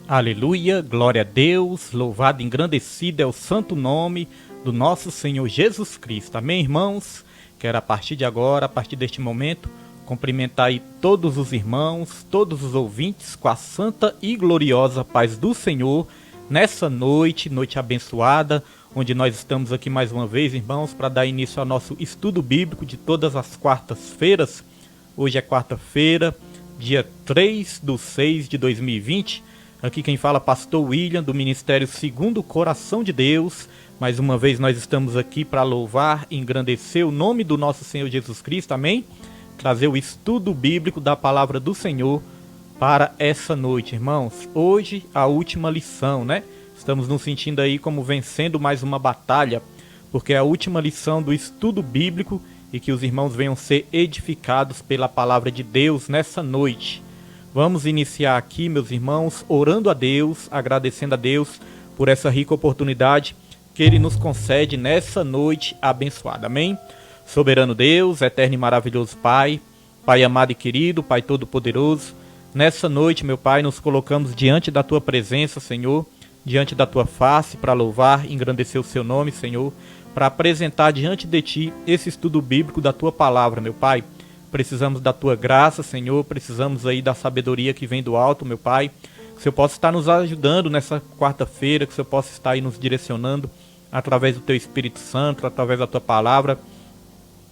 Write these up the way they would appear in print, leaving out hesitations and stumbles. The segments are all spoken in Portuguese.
Aleluia, glória a Deus, louvado e engrandecido é o santo nome do nosso Senhor Jesus Cristo. Amém, irmãos? Quero a partir de agora, a partir deste momento, cumprimentar aí todos os irmãos, todos os ouvintes com a santa e gloriosa paz do Senhor nessa noite, noite abençoada, onde nós estamos aqui mais uma vez, irmãos, para dar início ao nosso estudo bíblico de todas as quartas-feiras. Hoje é quarta-feira, dia 3/6/2020. Aqui quem fala é pastor William, do Ministério Segundo o Coração de Deus. Mais uma vez nós estamos aqui para louvar e engrandecer o nome do nosso Senhor Jesus Cristo, amém? Trazer o estudo bíblico da palavra do Senhor para essa noite, irmãos. Hoje a última lição, né? Estamos nos sentindo aí como vencendo mais uma batalha, porque é a última lição do estudo bíblico e que os irmãos venham ser edificados pela palavra de Deus nessa noite. Vamos iniciar aqui, meus irmãos, orando a Deus, agradecendo a Deus por essa rica oportunidade que Ele nos concede nessa noite abençoada. Amém? Soberano Deus, eterno e maravilhoso Pai, Pai amado e querido, Pai todo-poderoso, nessa noite, meu Pai, nos colocamos diante da Tua presença, Senhor, diante da Tua face, para louvar e engrandecer o Seu nome, Senhor, para apresentar diante de Ti esse estudo bíblico da Tua palavra, meu Pai. Precisamos da Tua graça, Senhor, precisamos aí da sabedoria que vem do alto, meu Pai. Que o Senhor possa estar nos ajudando nessa quarta-feira, que o Senhor possa estar aí nos direcionando através do Teu Espírito Santo, através da Tua palavra.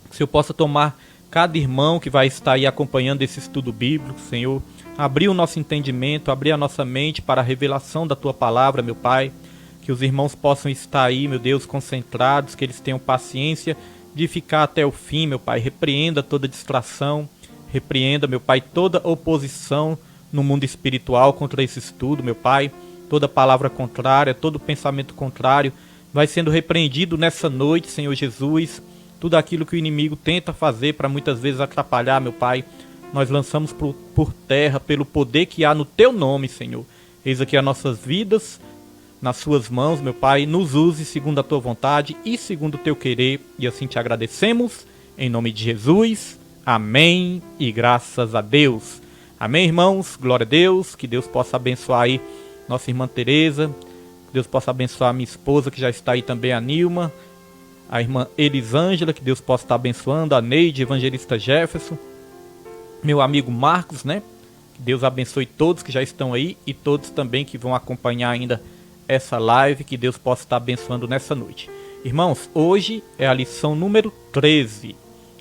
Que o Senhor possa tomar cada irmão que vai estar aí acompanhando esse estudo bíblico, Senhor. Abrir o nosso entendimento, abrir a nossa mente para a revelação da Tua palavra, meu Pai. Que os irmãos possam estar aí, meu Deus, concentrados, que eles tenham paciência de ficar até o fim, meu Pai. Repreenda toda distração, repreenda, meu Pai, toda oposição no mundo espiritual contra esse estudo, meu Pai. Toda palavra contrária, todo pensamento contrário vai sendo repreendido nessa noite, Senhor Jesus. Tudo aquilo que o inimigo tenta fazer para muitas vezes atrapalhar, meu Pai, nós lançamos por terra pelo poder que há no Teu nome, Senhor. Eis aqui as nossas vidas nas Suas mãos, meu Pai. Nos use segundo a Tua vontade e segundo o Teu querer, e assim Te agradecemos, em nome de Jesus, amém, e graças a Deus. Amém, irmãos, glória a Deus, que Deus possa abençoar aí nossa irmã Tereza, que Deus possa abençoar a minha esposa, que já está aí também, a Nilma, a irmã Elisângela, que Deus possa estar abençoando, a Neide, evangelista Jefferson, meu amigo Marcos, né, que Deus abençoe todos que já estão aí, e todos também que vão acompanhar ainda essa live, que Deus possa estar abençoando nessa noite. Irmãos, hoje é a lição número 13.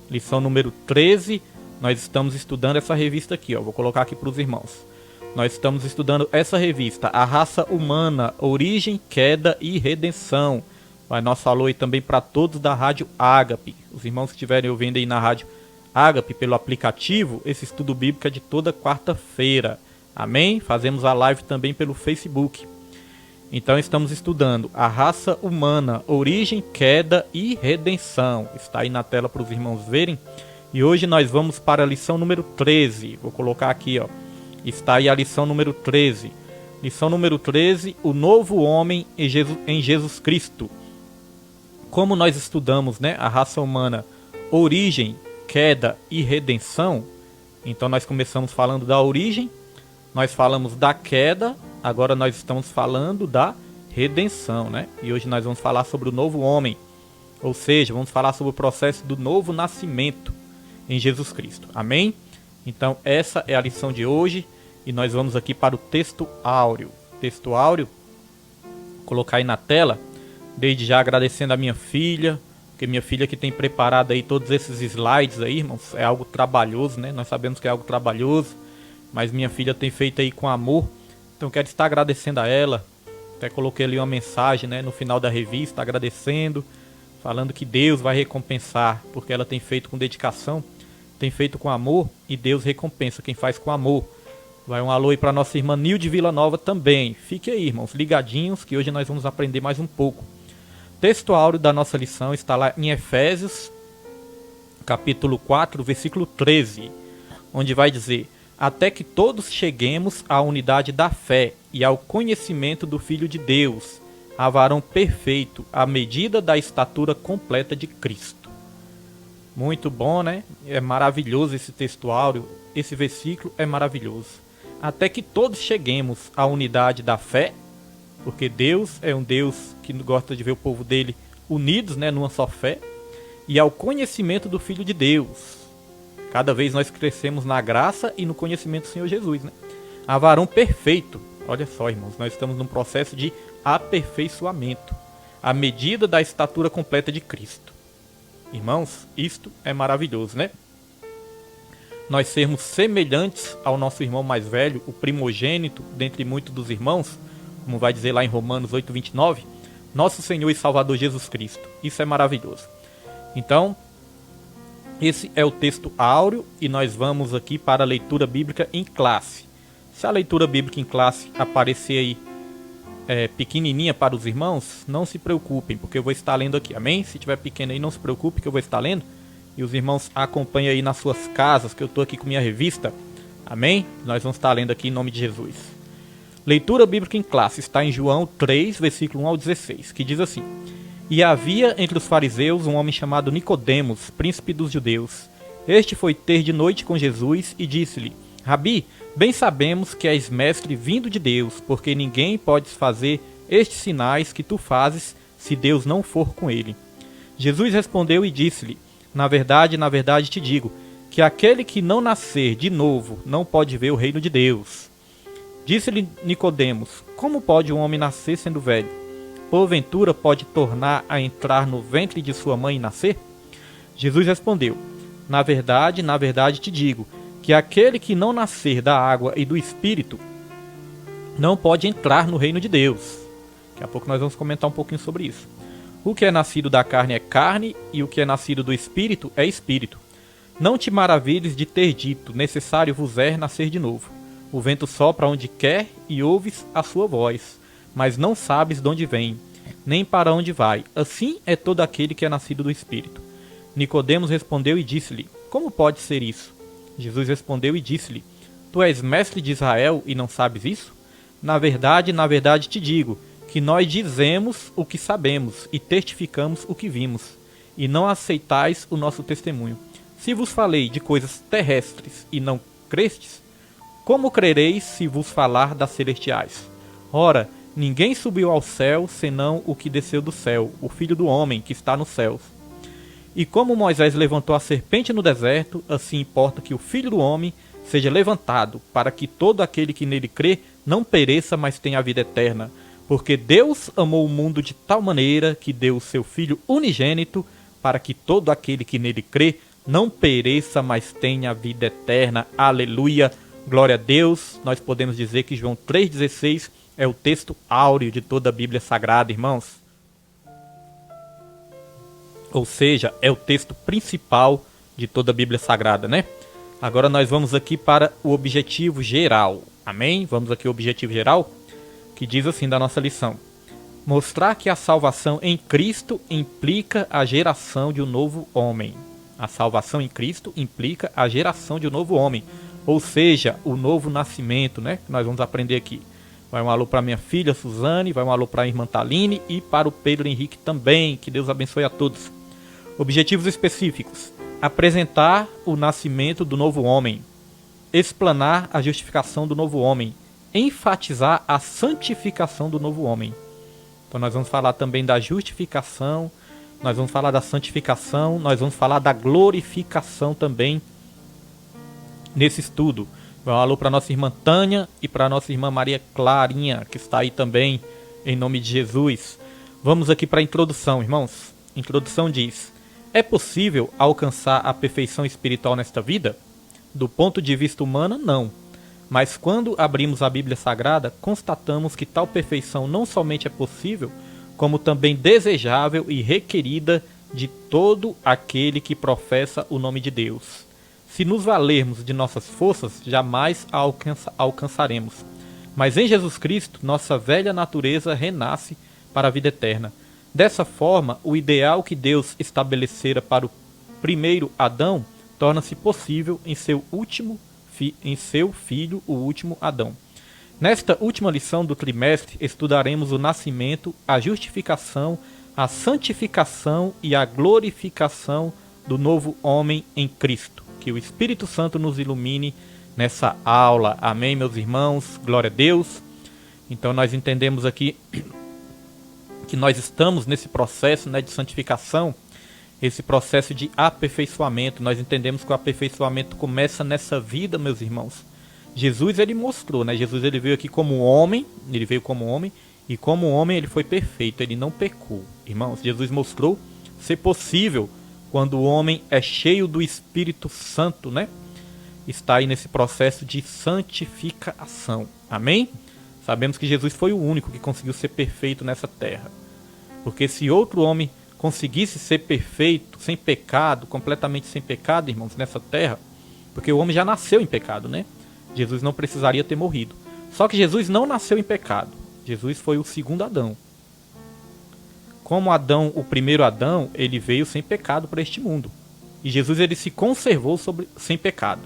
Lição número 13, nós estamos estudando essa revista aqui, ó. Vou colocar aqui para os irmãos. Nós estamos estudando essa revista, A Raça Humana, Origem, Queda e Redenção. Mas nós falou aí também para todos da Rádio Ágape. Os irmãos que estiverem ouvindo aí na Rádio Ágape pelo aplicativo, esse estudo bíblico é de toda quarta-feira. Amém? Fazemos a live também pelo Facebook. Então estamos estudando A Raça Humana, Origem, Queda e Redenção. Está aí na tela para os irmãos verem. E hoje nós vamos para a lição número 13. Vou colocar aqui, ó. Está aí a lição número 13. Lição número 13, o novo homem em Jesus Cristo. Como nós estudamos, né, a raça humana, origem, queda e redenção. Então nós começamos falando da origem, nós falamos da queda. Agora nós estamos falando da redenção, né? E hoje nós vamos falar sobre o novo homem. Ou seja, vamos falar sobre o processo do novo nascimento em Jesus Cristo. Amém? Então essa é a lição de hoje. E nós vamos aqui para o texto áureo. Texto áureo, vou colocar aí na tela. Desde já agradecendo a minha filha, porque minha filha que tem preparado aí todos esses slides aí, irmãos. É algo trabalhoso, né? Nós sabemos que é algo trabalhoso, mas minha filha tem feito aí com amor. Então quero estar agradecendo a ela. Até coloquei ali uma mensagem, né, no final da revista, agradecendo, falando que Deus vai recompensar, porque ela tem feito com dedicação, tem feito com amor, e Deus recompensa quem faz com amor. Vai um alô aí para nossa irmã Nilde Vila Nova também. Fique aí, irmãos, ligadinhos, que hoje nós vamos aprender mais um pouco. O texto áureo da nossa lição está lá em Efésios, capítulo 4, versículo 13, onde vai dizer: até que todos cheguemos à unidade da fé e ao conhecimento do Filho de Deus, a varão perfeito, à medida da estatura completa de Cristo. Muito bom, né? É maravilhoso esse texto áureo, esse versículo é maravilhoso. até que todos cheguemos à unidade da fé, porque Deus é um Deus que gosta de ver o povo dele unidos, né, numa só fé, e ao conhecimento do Filho de Deus. Cada vez nós crescemos na graça e no conhecimento do Senhor Jesus, né? A varão perfeito. Olha só, irmãos, nós estamos num processo de aperfeiçoamento, à medida da estatura completa de Cristo. Irmãos, isto é maravilhoso, né? Nós sermos semelhantes ao nosso irmão mais velho, o primogênito dentre muitos dos irmãos, como vai dizer lá em Romanos 8:29, nosso Senhor e Salvador Jesus Cristo. Isso é maravilhoso. Então, esse é o texto áureo e nós vamos aqui para a leitura bíblica em classe. Se a leitura bíblica em classe aparecer aí pequenininha para os irmãos, não se preocupem, porque eu vou estar lendo aqui, amém? Se tiver pequeno aí, não se preocupe que eu vou estar lendo. E os irmãos acompanhem aí nas suas casas, que eu estou aqui com minha revista, amém? Nós vamos estar lendo aqui em nome de Jesus. Leitura bíblica em classe está em João 3, versículo 1 ao 16, que diz assim: E havia entre os fariseus um homem chamado Nicodemos, príncipe dos judeus. Este foi ter de noite com Jesus e disse-lhe: Rabi, bem sabemos que és mestre vindo de Deus, porque ninguém pode fazer estes sinais que tu fazes se Deus não for com ele. Jesus respondeu e disse-lhe: na verdade te digo, que aquele que não nascer de novo não pode ver o reino de Deus. Disse-lhe Nicodemos: como pode um homem nascer sendo velho? Porventura pode tornar a entrar no ventre de sua mãe e nascer? Jesus respondeu: na verdade te digo, que aquele que não nascer da água e do Espírito não pode entrar no reino de Deus. Daqui a pouco nós vamos comentar um pouquinho sobre isso. O que é nascido da carne é carne, e o que é nascido do Espírito é Espírito. Não te maravilhes de ter dito, necessário vos é nascer de novo. O vento sopra onde quer e ouves a sua voz, mas não sabes de onde vem, nem para onde vai. Assim é todo aquele que é nascido do Espírito. Nicodemos respondeu e disse-lhe: como pode ser isso? Jesus respondeu e disse-lhe: tu és mestre de Israel e não sabes isso? Na verdade te digo, que nós dizemos o que sabemos e testificamos o que vimos, e não aceitais o nosso testemunho. Se vos falei de coisas terrestres e não crestes, como crereis se vos falar das celestiais? Ora, ninguém subiu ao céu senão o que desceu do céu, o Filho do Homem que está nos céus. E como Moisés levantou a serpente no deserto, assim importa que o Filho do Homem seja levantado, para que todo aquele que nele crê não pereça, mas tenha a vida eterna. Porque Deus amou o mundo de tal maneira que deu o seu Filho unigênito, para que todo aquele que nele crê não pereça, mas tenha a vida eterna. Aleluia! Glória a Deus! Nós podemos dizer que João 3,16 é o texto áureo de toda a Bíblia Sagrada, irmãos. Ou seja, é o texto principal de toda a Bíblia Sagrada, né? Agora nós vamos aqui para o objetivo geral. Amém? Vamos aqui ao objetivo geral, que diz assim da nossa lição: mostrar que a salvação em Cristo implica a geração de um novo homem. A salvação em Cristo implica a geração de um novo homem, ou seja, o novo nascimento, né? Que nós vamos aprender aqui. Vai um alô para minha filha Suzane, vai um alô para a irmã Taline e para o Pedro Henrique também. Que Deus abençoe a todos. Objetivos específicos: apresentar o nascimento do novo homem, explanar a justificação do novo homem, enfatizar a santificação do novo homem. Então nós vamos falar também da justificação, nós vamos falar da santificação, nós vamos falar da glorificação também nesse estudo. Um alô para nossa irmã Tânia e para nossa irmã Maria Clarinha, que está aí também, em nome de Jesus. Vamos aqui para a introdução, irmãos. A introdução diz: é possível alcançar a perfeição espiritual nesta vida? Do ponto de vista humano, não. Mas quando abrimos a Bíblia Sagrada, constatamos que tal perfeição não somente é possível, como também desejável e requerida de todo aquele que professa o nome de Deus. Se nos valermos de nossas forças, jamais a alcançaremos. Mas em Jesus Cristo, nossa velha natureza renasce para a vida eterna. Dessa forma, o ideal que Deus estabelecera para o primeiro Adão torna-se possível em seu filho, o último Adão. Nesta última lição do trimestre, estudaremos o nascimento, a justificação, a santificação e a glorificação do novo homem em Cristo. Que o Espírito Santo nos ilumine nessa aula. Amém, meus irmãos? Glória a Deus. Então nós entendemos aqui que nós estamos nesse processo, né, de santificação, esse processo de aperfeiçoamento. Nós entendemos que o aperfeiçoamento começa nessa vida, meus irmãos. Jesus, ele mostrou, né? Jesus, ele veio aqui como homem, e como homem ele foi perfeito, ele não pecou. Irmãos, Jesus mostrou ser possível quando o homem é cheio do Espírito Santo, né? Está aí nesse processo de santificação. Amém? Sabemos que Jesus foi o único que conseguiu ser perfeito nessa terra. Porque se outro homem conseguisse ser perfeito, sem pecado, completamente sem pecado, irmãos, nessa terra, porque o homem já nasceu em pecado, né? Jesus não precisaria ter morrido. Só que Jesus não nasceu em pecado. Jesus foi o segundo Adão. Como Adão, o primeiro Adão, ele veio sem pecado para este mundo. E Jesus, ele se conservou sem pecado.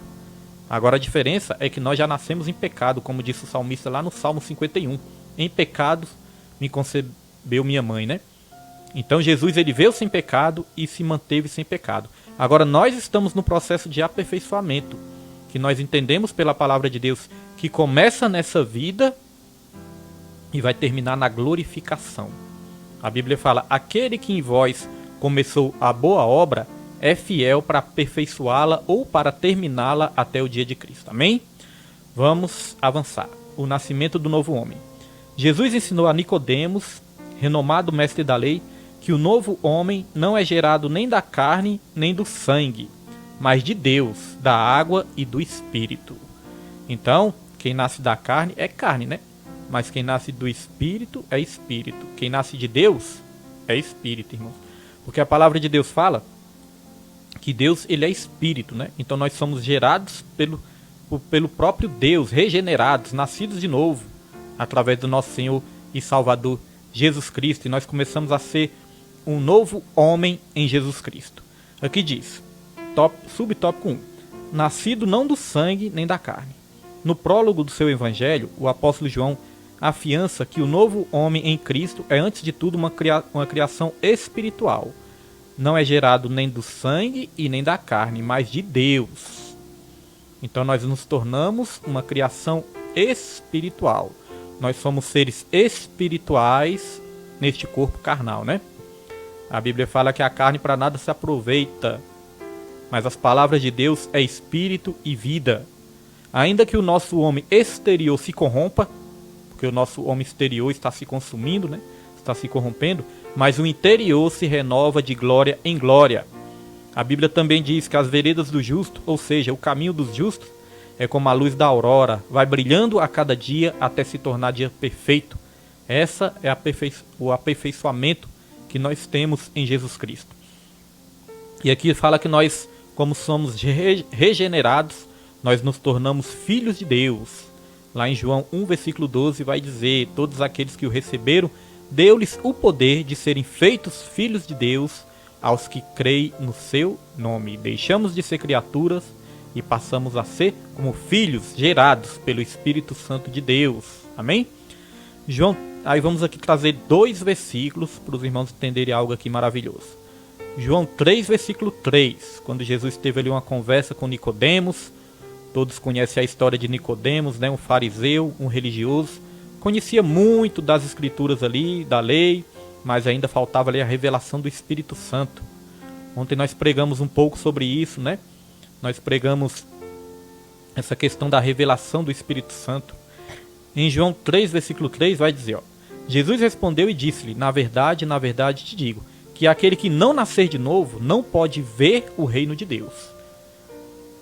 Agora a diferença é que nós já nascemos em pecado, como disse o salmista lá no Salmo 51. Em pecado me concebeu minha mãe, né? Então Jesus, ele veio sem pecado e se manteve sem pecado. Agora nós estamos no processo de aperfeiçoamento, que nós entendemos pela palavra de Deus, que começa nessa vida e vai terminar na glorificação. A Bíblia fala: aquele que em vós começou a boa obra é fiel para aperfeiçoá-la ou para terminá-la até o dia de Cristo. Amém? Vamos avançar. O nascimento do novo homem. Jesus ensinou a Nicodemos, renomado mestre da lei, que o novo homem não é gerado nem da carne nem do sangue, mas de Deus, da água e do Espírito. Então, quem nasce da carne é carne, né? Mas quem nasce do Espírito é Espírito. Quem nasce de Deus é Espírito, irmãos. Porque a palavra de Deus fala que Deus, ele é Espírito, né? Então nós somos gerados pelo próprio Deus, regenerados, nascidos de novo, através do nosso Senhor e Salvador Jesus Cristo. E nós começamos a ser um novo homem em Jesus Cristo. Aqui diz, subtópico 1, nascido não do sangue nem da carne. No prólogo do seu evangelho, o apóstolo João afiança que o novo homem em Cristo é antes de tudo uma criação espiritual. Não é gerado nem do sangue e nem da carne, mas de Deus. Então nós nos tornamos uma criação espiritual. Nós somos seres espirituais neste corpo carnal, né? A Bíblia fala que a carne para nada se aproveita, mas as palavras de Deus é espírito e vida. Ainda que o nosso homem exterior se corrompa, porque o nosso homem exterior está se consumindo, né? Está se corrompendo, mas o interior se renova de glória em glória. A Bíblia também diz que as veredas do justo, ou seja, o caminho dos justos, é como a luz da aurora, vai brilhando a cada dia até se tornar dia perfeito. Essa é o aperfeiçoamento que nós temos em Jesus Cristo. E aqui fala que nós, como somos regenerados, nós nos tornamos filhos de Deus. Lá em João 1, versículo 12, vai dizer: todos aqueles que o receberam, deu-lhes o poder de serem feitos filhos de Deus, aos que creem no seu nome. Deixamos de ser criaturas e passamos a ser como filhos gerados pelo Espírito Santo de Deus. Amém? Aí vamos aqui trazer 2 versículos para os irmãos entenderem algo aqui maravilhoso. João 3, versículo 3, quando Jesus teve ali uma conversa com Nicodemos. Todos conhecem a história de Nicodemos, né? Um fariseu, um religioso. Conhecia muito das escrituras ali, da lei, mas ainda faltava ali a revelação do Espírito Santo. Ontem nós pregamos um pouco sobre isso, né? Nós pregamos essa questão da revelação do Espírito Santo. Em João 3, versículo 3, vai dizer, ó: Jesus respondeu e disse-lhe: na verdade te digo, que aquele que não nascer de novo não pode ver o reino de Deus.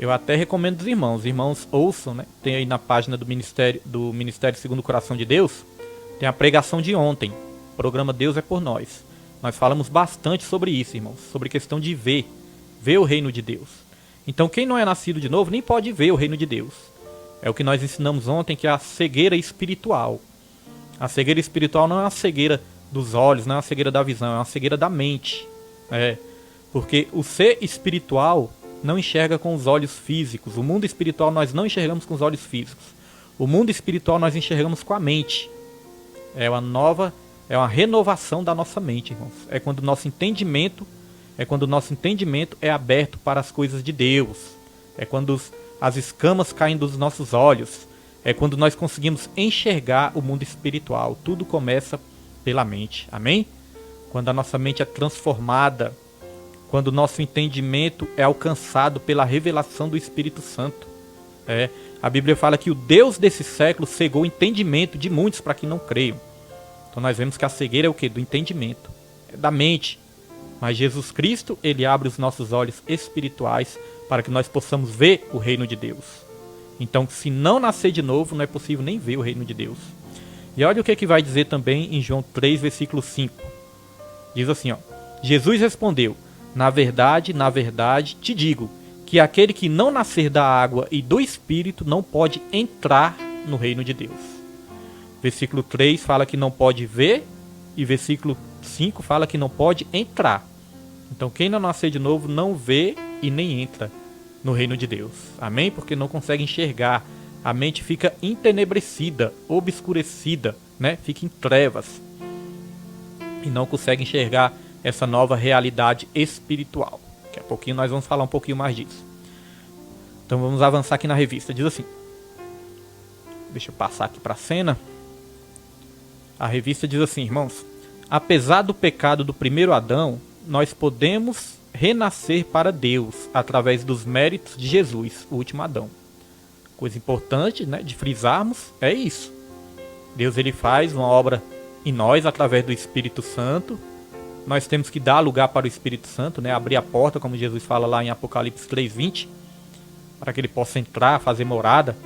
Eu até recomendo os irmãos ouçam, né? Tem aí na página do Ministério Segundo o Coração de Deus, tem a pregação de ontem, o programa Deus é por Nós. Nós falamos bastante sobre isso, irmãos, sobre questão de ver o reino de Deus. Então quem não é nascido de novo nem pode ver o reino de Deus. É o que nós ensinamos ontem, que é a cegueira espiritual. A cegueira espiritual não é uma cegueira dos olhos, não é uma cegueira da visão, é uma cegueira da mente. Porque o ser espiritual não enxerga com os olhos físicos. O mundo espiritual nós não enxergamos com os olhos físicos. O mundo espiritual nós enxergamos com a mente. É uma renovação da nossa mente, irmãos. É quando o nosso entendimento é aberto para as coisas de Deus. É quando as escamas caem dos nossos olhos. É quando nós conseguimos enxergar o mundo espiritual. Tudo começa pela mente. Amém? Quando a nossa mente é transformada, quando o nosso entendimento é alcançado pela revelação do Espírito Santo. A Bíblia fala que o Deus desse século cegou o entendimento de muitos para que não creiam. Então nós vemos que a cegueira é o quê? Do entendimento. É da mente. Mas Jesus Cristo, ele abre os nossos olhos espirituais para que nós possamos ver o reino de Deus. Então, se não nascer de novo, não é possível nem ver o reino de Deus. E olha o que vai dizer também em João 3, versículo 5. Diz assim, Jesus respondeu: na verdade, te digo, que aquele que não nascer da água e do Espírito não pode entrar no reino de Deus. Versículo 3 fala que não pode ver, e versículo 5 fala que não pode entrar. Então quem não nascer de novo não vê e nem entra no reino de Deus. Amém? Porque não consegue enxergar. A mente fica entenebrecida, obscurecida, fica em trevas. E não consegue enxergar essa nova realidade espiritual. Daqui a pouquinho nós vamos falar um pouquinho mais disso. Então vamos avançar aqui na revista. Diz assim. Deixa eu passar aqui para a cena. A revista diz assim, irmãos: apesar do pecado do primeiro Adão, nós podemos renascer para Deus através dos méritos de Jesus, o último Adão. Coisa importante, de frisarmos é isso. Deus ele faz uma obra em nós através do Espírito Santo. Nós temos que dar lugar para o Espírito Santo, abrir a porta, como Jesus fala lá em Apocalipse 3:20, para que ele possa entrar, fazer morada.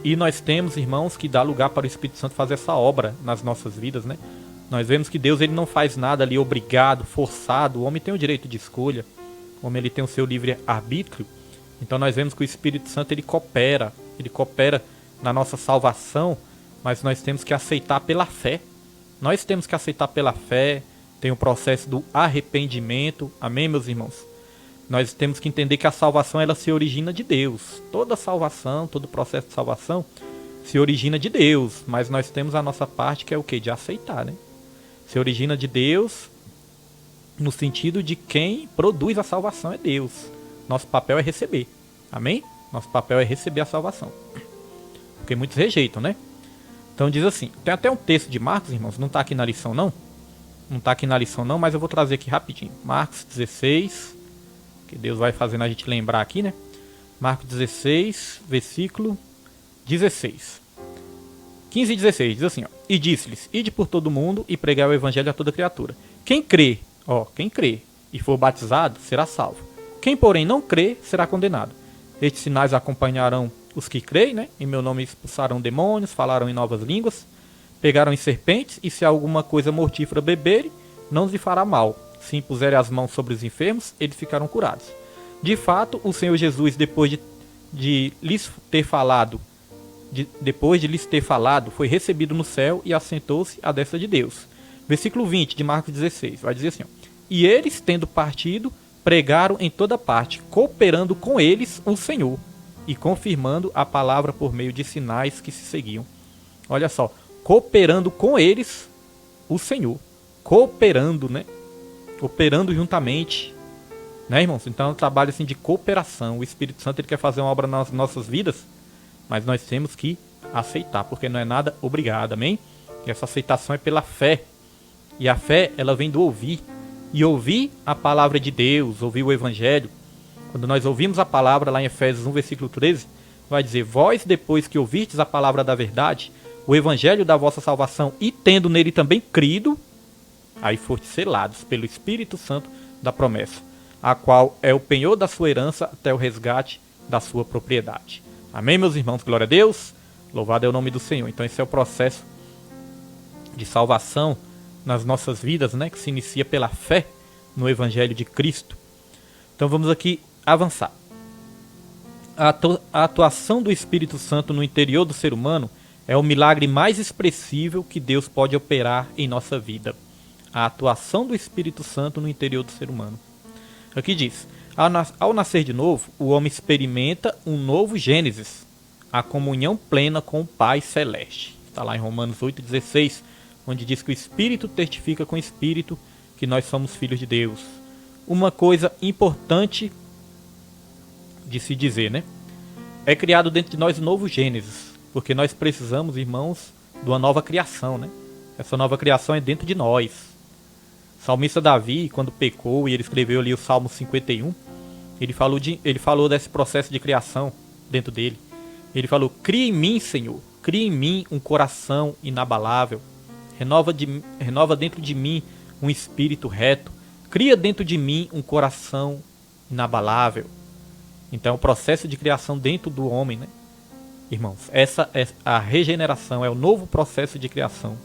E nós temos, irmãos, que dar lugar para o Espírito Santo fazer essa obra nas nossas vidas, Nós vemos que Deus ele não faz nada ali obrigado, forçado. O homem tem o direito de escolha. O homem ele tem o seu livre arbítrio. Então nós vemos que o Espírito Santo ele coopera na nossa salvação, mas nós temos que aceitar pela fé. Nós temos que aceitar pela fé. Tem o processo do arrependimento. Amém, meus irmãos? Nós temos que entender que a salvação ela se origina de Deus. Toda salvação, todo processo de salvação se origina de Deus, mas nós temos a nossa parte que é o quê? De aceitar, Se origina de Deus no sentido de quem produz a salvação é Deus. Nosso papel é receber. Amém? Nosso papel é receber a salvação. Porque muitos rejeitam, Então diz assim, tem até um texto de Marcos, irmãos, não está aqui na lição não. Não está aqui na lição não, mas eu vou trazer aqui rapidinho. Marcos 16, que Deus vai fazendo a gente lembrar aqui, Marcos 16, versículo 16. 15 e 16, diz assim, e disse-lhes: ide por todo mundo e pregai o evangelho a toda criatura. Quem crê e for batizado, será salvo. Quem, porém, não crê, será condenado. Estes sinais acompanharão os que creem, Em meu nome expulsarão demônios, falarão em novas línguas, pegarão em serpentes, e se alguma coisa mortífera beberem, não lhes fará mal. Se impuserem as mãos sobre os enfermos, eles ficarão curados. De fato, o Senhor Jesus, depois de lhes ter falado, foi recebido no céu e assentou-se à destra de Deus. Versículo 20 de Marcos 16, vai dizer assim, e eles, tendo partido, pregaram em toda parte, cooperando com eles o Senhor, e confirmando a palavra por meio de sinais que se seguiam. Olha só, cooperando com eles o Senhor. Cooperando, Cooperando juntamente. Irmãos? Então é um trabalho assim de cooperação. O Espírito Santo ele quer fazer uma obra nas nossas vidas, mas nós temos que aceitar, porque não é nada obrigado, amém? E essa aceitação é pela fé. E a fé, ela vem do ouvir. E ouvir a palavra de Deus, ouvir o Evangelho. Quando nós ouvimos a palavra lá em Efésios 1, versículo 13, vai dizer, vós depois que ouvistes a palavra da verdade, o Evangelho da vossa salvação, e tendo nele também crido, aí fostes selados pelo Espírito Santo da promessa, a qual é o penhor da sua herança até o resgate da sua propriedade. Amém, meus irmãos? Glória a Deus. Louvado é o nome do Senhor. Então esse é o processo de salvação nas nossas vidas, que se inicia pela fé no Evangelho de Cristo. Então vamos aqui avançar. A atuação do Espírito Santo no interior do ser humano é o milagre mais expressivo que Deus pode operar em nossa vida. A atuação do Espírito Santo no interior do ser humano. Aqui diz, ao nascer de novo, o homem experimenta um novo Gênesis, a comunhão plena com o Pai Celeste. Está lá em Romanos 8,16, onde diz que o Espírito testifica com o Espírito que nós somos filhos de Deus. Uma coisa importante de se dizer, É criado dentro de nós um novo Gênesis, porque nós precisamos, irmãos, de uma nova criação, né? Essa nova criação é dentro de nós. O salmista Davi, quando pecou e ele escreveu ali o Salmo 51, ele falou desse processo de criação dentro dele. Ele falou: cria em mim, Senhor, cria em mim um coração inabalável, renova dentro de mim um espírito reto, cria dentro de mim um coração inabalável. Então é o processo de criação dentro do homem, né? Irmãos, essa é a regeneração, é o novo processo de criação.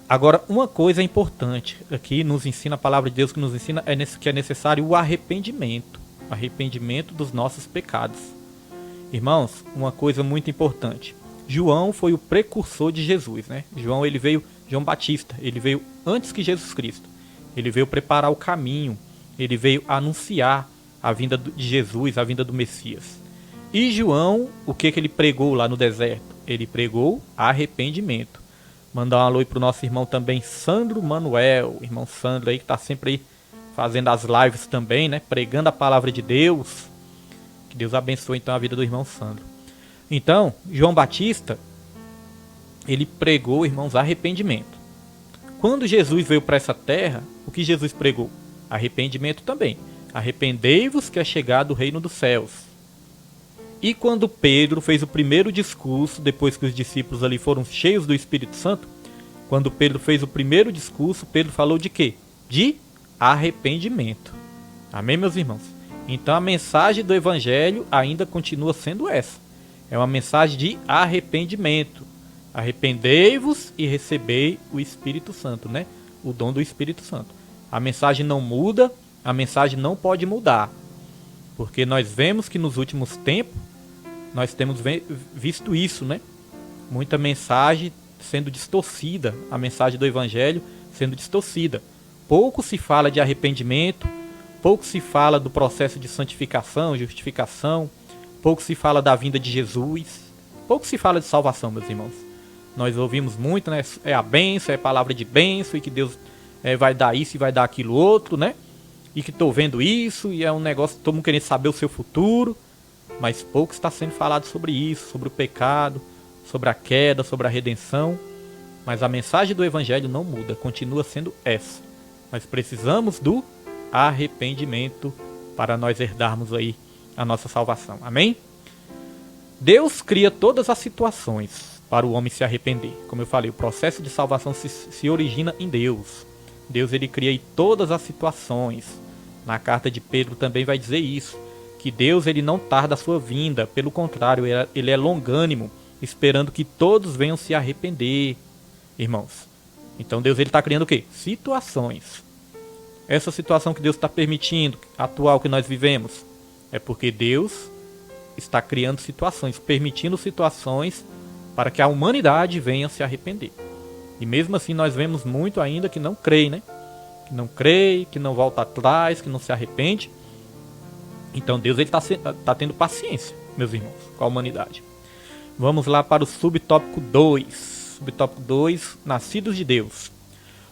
Agora, uma coisa importante aqui nos ensina, a palavra de Deus que nos ensina, que é necessário o arrependimento dos nossos pecados. Irmãos, uma coisa muito importante. João foi o precursor de Jesus, né? João Batista, ele veio antes que Jesus Cristo. Ele veio preparar o caminho, ele veio anunciar a vinda de Jesus, a vinda do Messias. E João, o que ele pregou lá no deserto? Ele pregou arrependimento. Mandar um alô aí pro nosso irmão também, Sandro Manuel. Irmão Sandro aí, que tá sempre aí fazendo as lives também, né? Pregando a palavra de Deus. Que Deus abençoe então a vida do irmão Sandro. Então, João Batista, ele pregou, irmãos, arrependimento. Quando Jesus veio para essa terra, o que Jesus pregou? Arrependimento também. Arrependei-vos que é chegado o reino dos céus. E quando Pedro fez o primeiro discurso, depois que os discípulos ali foram cheios do Espírito Santo, quando Pedro fez o primeiro discurso, Pedro falou de quê? De arrependimento. Amém, meus irmãos? Então a mensagem do Evangelho ainda continua sendo essa. É uma mensagem de arrependimento. Arrependei-vos e recebei o Espírito Santo, né? O dom do Espírito Santo. A mensagem não muda, a mensagem não pode mudar. Porque nós vemos que nos últimos tempos, nós temos visto isso, né? Muita mensagem sendo distorcida, a mensagem do Evangelho sendo distorcida. Pouco se fala de arrependimento, pouco se fala do processo de santificação, justificação, pouco se fala da vinda de Jesus, pouco se fala de salvação, meus irmãos. Nós ouvimos muito, né? É a bênção, é a palavra de bênção, e que Deus vai dar isso e vai dar aquilo outro, né? E que estou vendo isso, e é um negócio, todo mundo querendo saber o seu futuro, mas pouco está sendo falado sobre isso, sobre o pecado, sobre a queda, sobre a redenção. Mas a mensagem do Evangelho não muda, continua sendo essa. Nós precisamos do arrependimento para nós herdarmos aí a nossa salvação. Amém? Deus cria todas as situações para o homem se arrepender. Como eu falei, o processo de salvação se origina em Deus. Deus, ele cria aí todas as situações. Na carta de Pedro também vai dizer isso, que Deus, ele não tarda a sua vinda, pelo contrário, ele é longânimo, esperando que todos venham se arrepender, irmãos. Então Deus, ele está criando o quê? Situações. Essa situação que Deus está permitindo, atual que nós vivemos, é porque Deus está criando situações, permitindo situações para que a humanidade venha se arrepender. E mesmo assim nós vemos muito ainda que não crê, né? Que não crê, que não volta atrás, que não se arrepende. Então Deus está tendo paciência, meus irmãos, com a humanidade. Vamos lá para o subtópico 2. Subtópico 2, nascidos de Deus.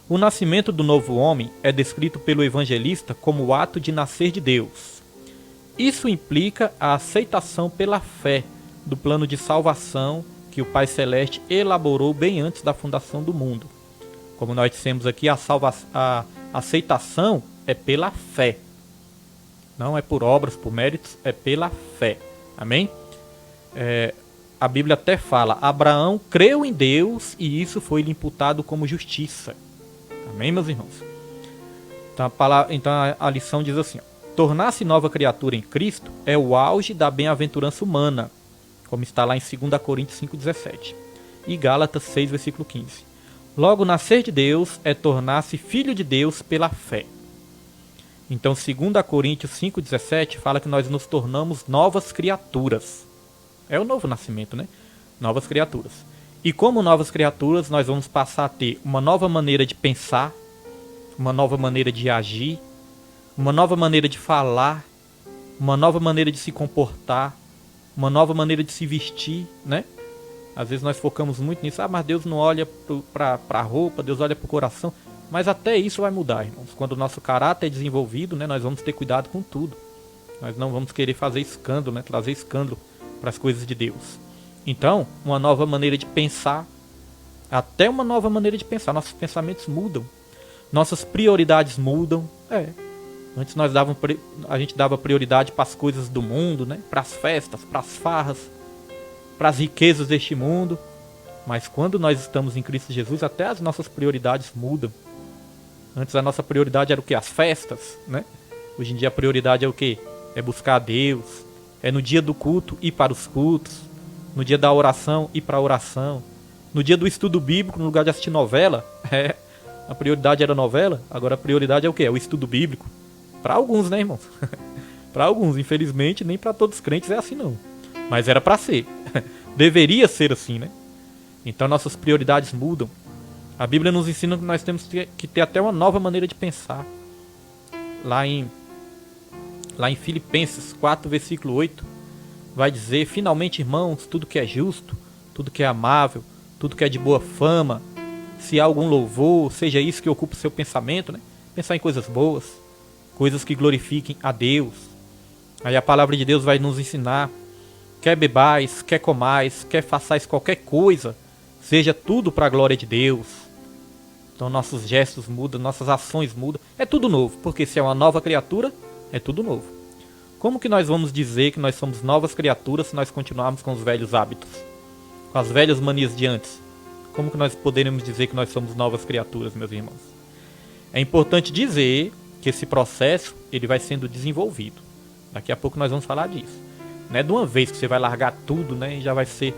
O nascimento do novo homem é descrito pelo evangelista como o ato de nascer de Deus. Isso implica a aceitação pela fé do plano de salvação que o Pai Celeste elaborou bem antes da fundação do mundo. Como nós dissemos aqui, a aceitação é pela fé. Não é por obras, por méritos, é pela fé. Amém? A Bíblia até fala, Abraão creu em Deus e isso foi lhe imputado como justiça. Amém, meus irmãos? Então a lição diz assim, tornar-se nova criatura em Cristo é o auge da bem-aventurança humana, como está lá em 2 Coríntios 5,17 e Gálatas 6, versículo 15. Logo, nascer de Deus é tornar-se filho de Deus pela fé. Então, 2 Coríntios 5,17 fala que nós nos tornamos novas criaturas. É o novo nascimento, né? Novas criaturas. E como novas criaturas, nós vamos passar a ter uma nova maneira de pensar, uma nova maneira de agir, uma nova maneira de falar, uma nova maneira de se comportar, uma nova maneira de se vestir, né? Às vezes nós focamos muito nisso, mas Deus não olha para a roupa, Deus olha para o coração. Mas até isso vai mudar, irmãos. Quando o nosso caráter é desenvolvido, né, nós vamos ter cuidado com tudo. Nós não vamos querer fazer escândalo, né, trazer escândalo para as coisas de Deus. Então, uma nova maneira de pensar, até uma nova maneira de pensar, nossos pensamentos mudam, nossas prioridades mudam. Antes a gente dava prioridade para as coisas do mundo, né? Para as festas, para as farras, para as riquezas deste mundo. Mas quando nós estamos em Cristo Jesus, até as nossas prioridades mudam. Antes a nossa prioridade era o quê? As festas, né? Hoje em dia a prioridade é o quê? É buscar a Deus. É no dia do culto ir para os cultos. No dia da oração ir para a oração. No dia do estudo bíblico, no lugar de assistir novela, a prioridade era novela, agora a prioridade é o quê? É o estudo bíblico. Para alguns, né, irmãos? Para alguns, infelizmente, nem para todos os crentes é assim não. Mas era para ser. Deveria ser assim, né? Então nossas prioridades mudam. A Bíblia nos ensina que nós temos que ter até uma nova maneira de pensar. Lá em Filipenses 4, versículo 8, vai dizer: finalmente, irmãos, tudo que é justo, tudo que é amável, tudo que é de boa fama, se há algum louvor, seja isso que ocupe o seu pensamento, né? Pensar em coisas boas, coisas que glorifiquem a Deus. Aí a palavra de Deus vai nos ensinar: quer bebais, quer comais, quer façais qualquer coisa, seja tudo para a glória de Deus. Então nossos gestos mudam, nossas ações mudam. É tudo novo, porque se é uma nova criatura, é tudo novo. Como que nós vamos dizer que nós somos novas criaturas se nós continuarmos com os velhos hábitos? Com as velhas manias de antes? Como que nós poderemos dizer que nós somos novas criaturas, meus irmãos? É importante dizer que esse processo ele vai sendo desenvolvido. Daqui a pouco nós vamos falar disso. Não é de uma vez que você vai largar tudo, né, e já vai ser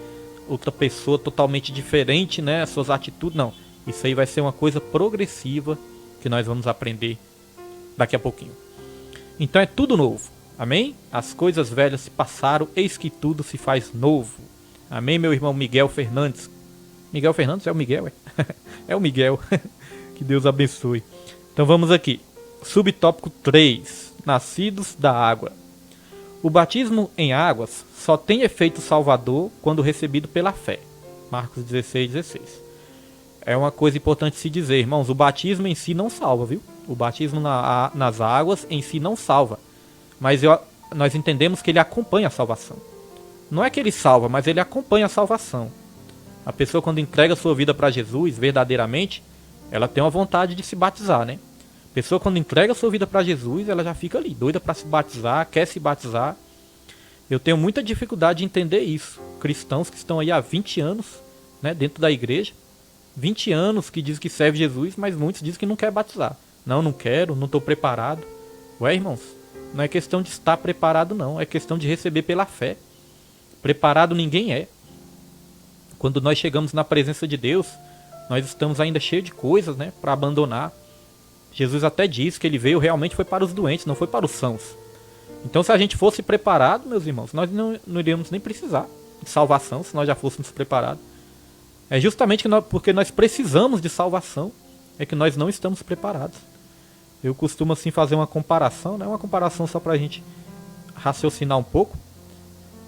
outra pessoa totalmente diferente, né, as suas atitudes, não. Isso aí vai ser uma coisa progressiva que nós vamos aprender daqui a pouquinho. Então é tudo novo, amém? As coisas velhas se passaram, eis que tudo se faz novo. Amém, meu irmão Miguel Fernandes? Miguel Fernandes? É o Miguel, é? É o Miguel. Que Deus abençoe. Então vamos aqui. Subtópico 3. Nascidos da água. O batismo em águas só tem efeito salvador quando recebido pela fé. Marcos 16:16. É uma coisa importante se dizer, irmãos, o batismo em si não salva, viu? O batismo nas águas em si não salva. Mas nós entendemos que ele acompanha a salvação. Não é que ele salva, mas ele acompanha a salvação. A pessoa, quando entrega a sua vida para Jesus, verdadeiramente, ela tem uma vontade de se batizar, né? A pessoa, quando entrega a sua vida para Jesus, ela já fica ali, doida para se batizar, quer se batizar. Eu tenho muita dificuldade de entender isso. Cristãos que estão aí há 20 anos, né, dentro da igreja, 20 anos que dizem que serve Jesus, mas muitos dizem que não quer batizar. Não quero, não estou preparado. Ué, irmãos, não é questão de estar preparado, não. É questão de receber pela fé. Preparado ninguém é. Quando nós chegamos na presença de Deus, nós estamos ainda cheios de coisas, né, para abandonar. Jesus até disse que ele veio realmente foi para os doentes, não foi para os sãos. Então, se a gente fosse preparado, meus irmãos, nós não iríamos nem precisar de salvação se nós já fôssemos preparados. É justamente porque nós precisamos de salvação é que nós não estamos preparados. Eu costumo assim fazer uma comparação, né? Uma comparação só para a gente raciocinar um pouco.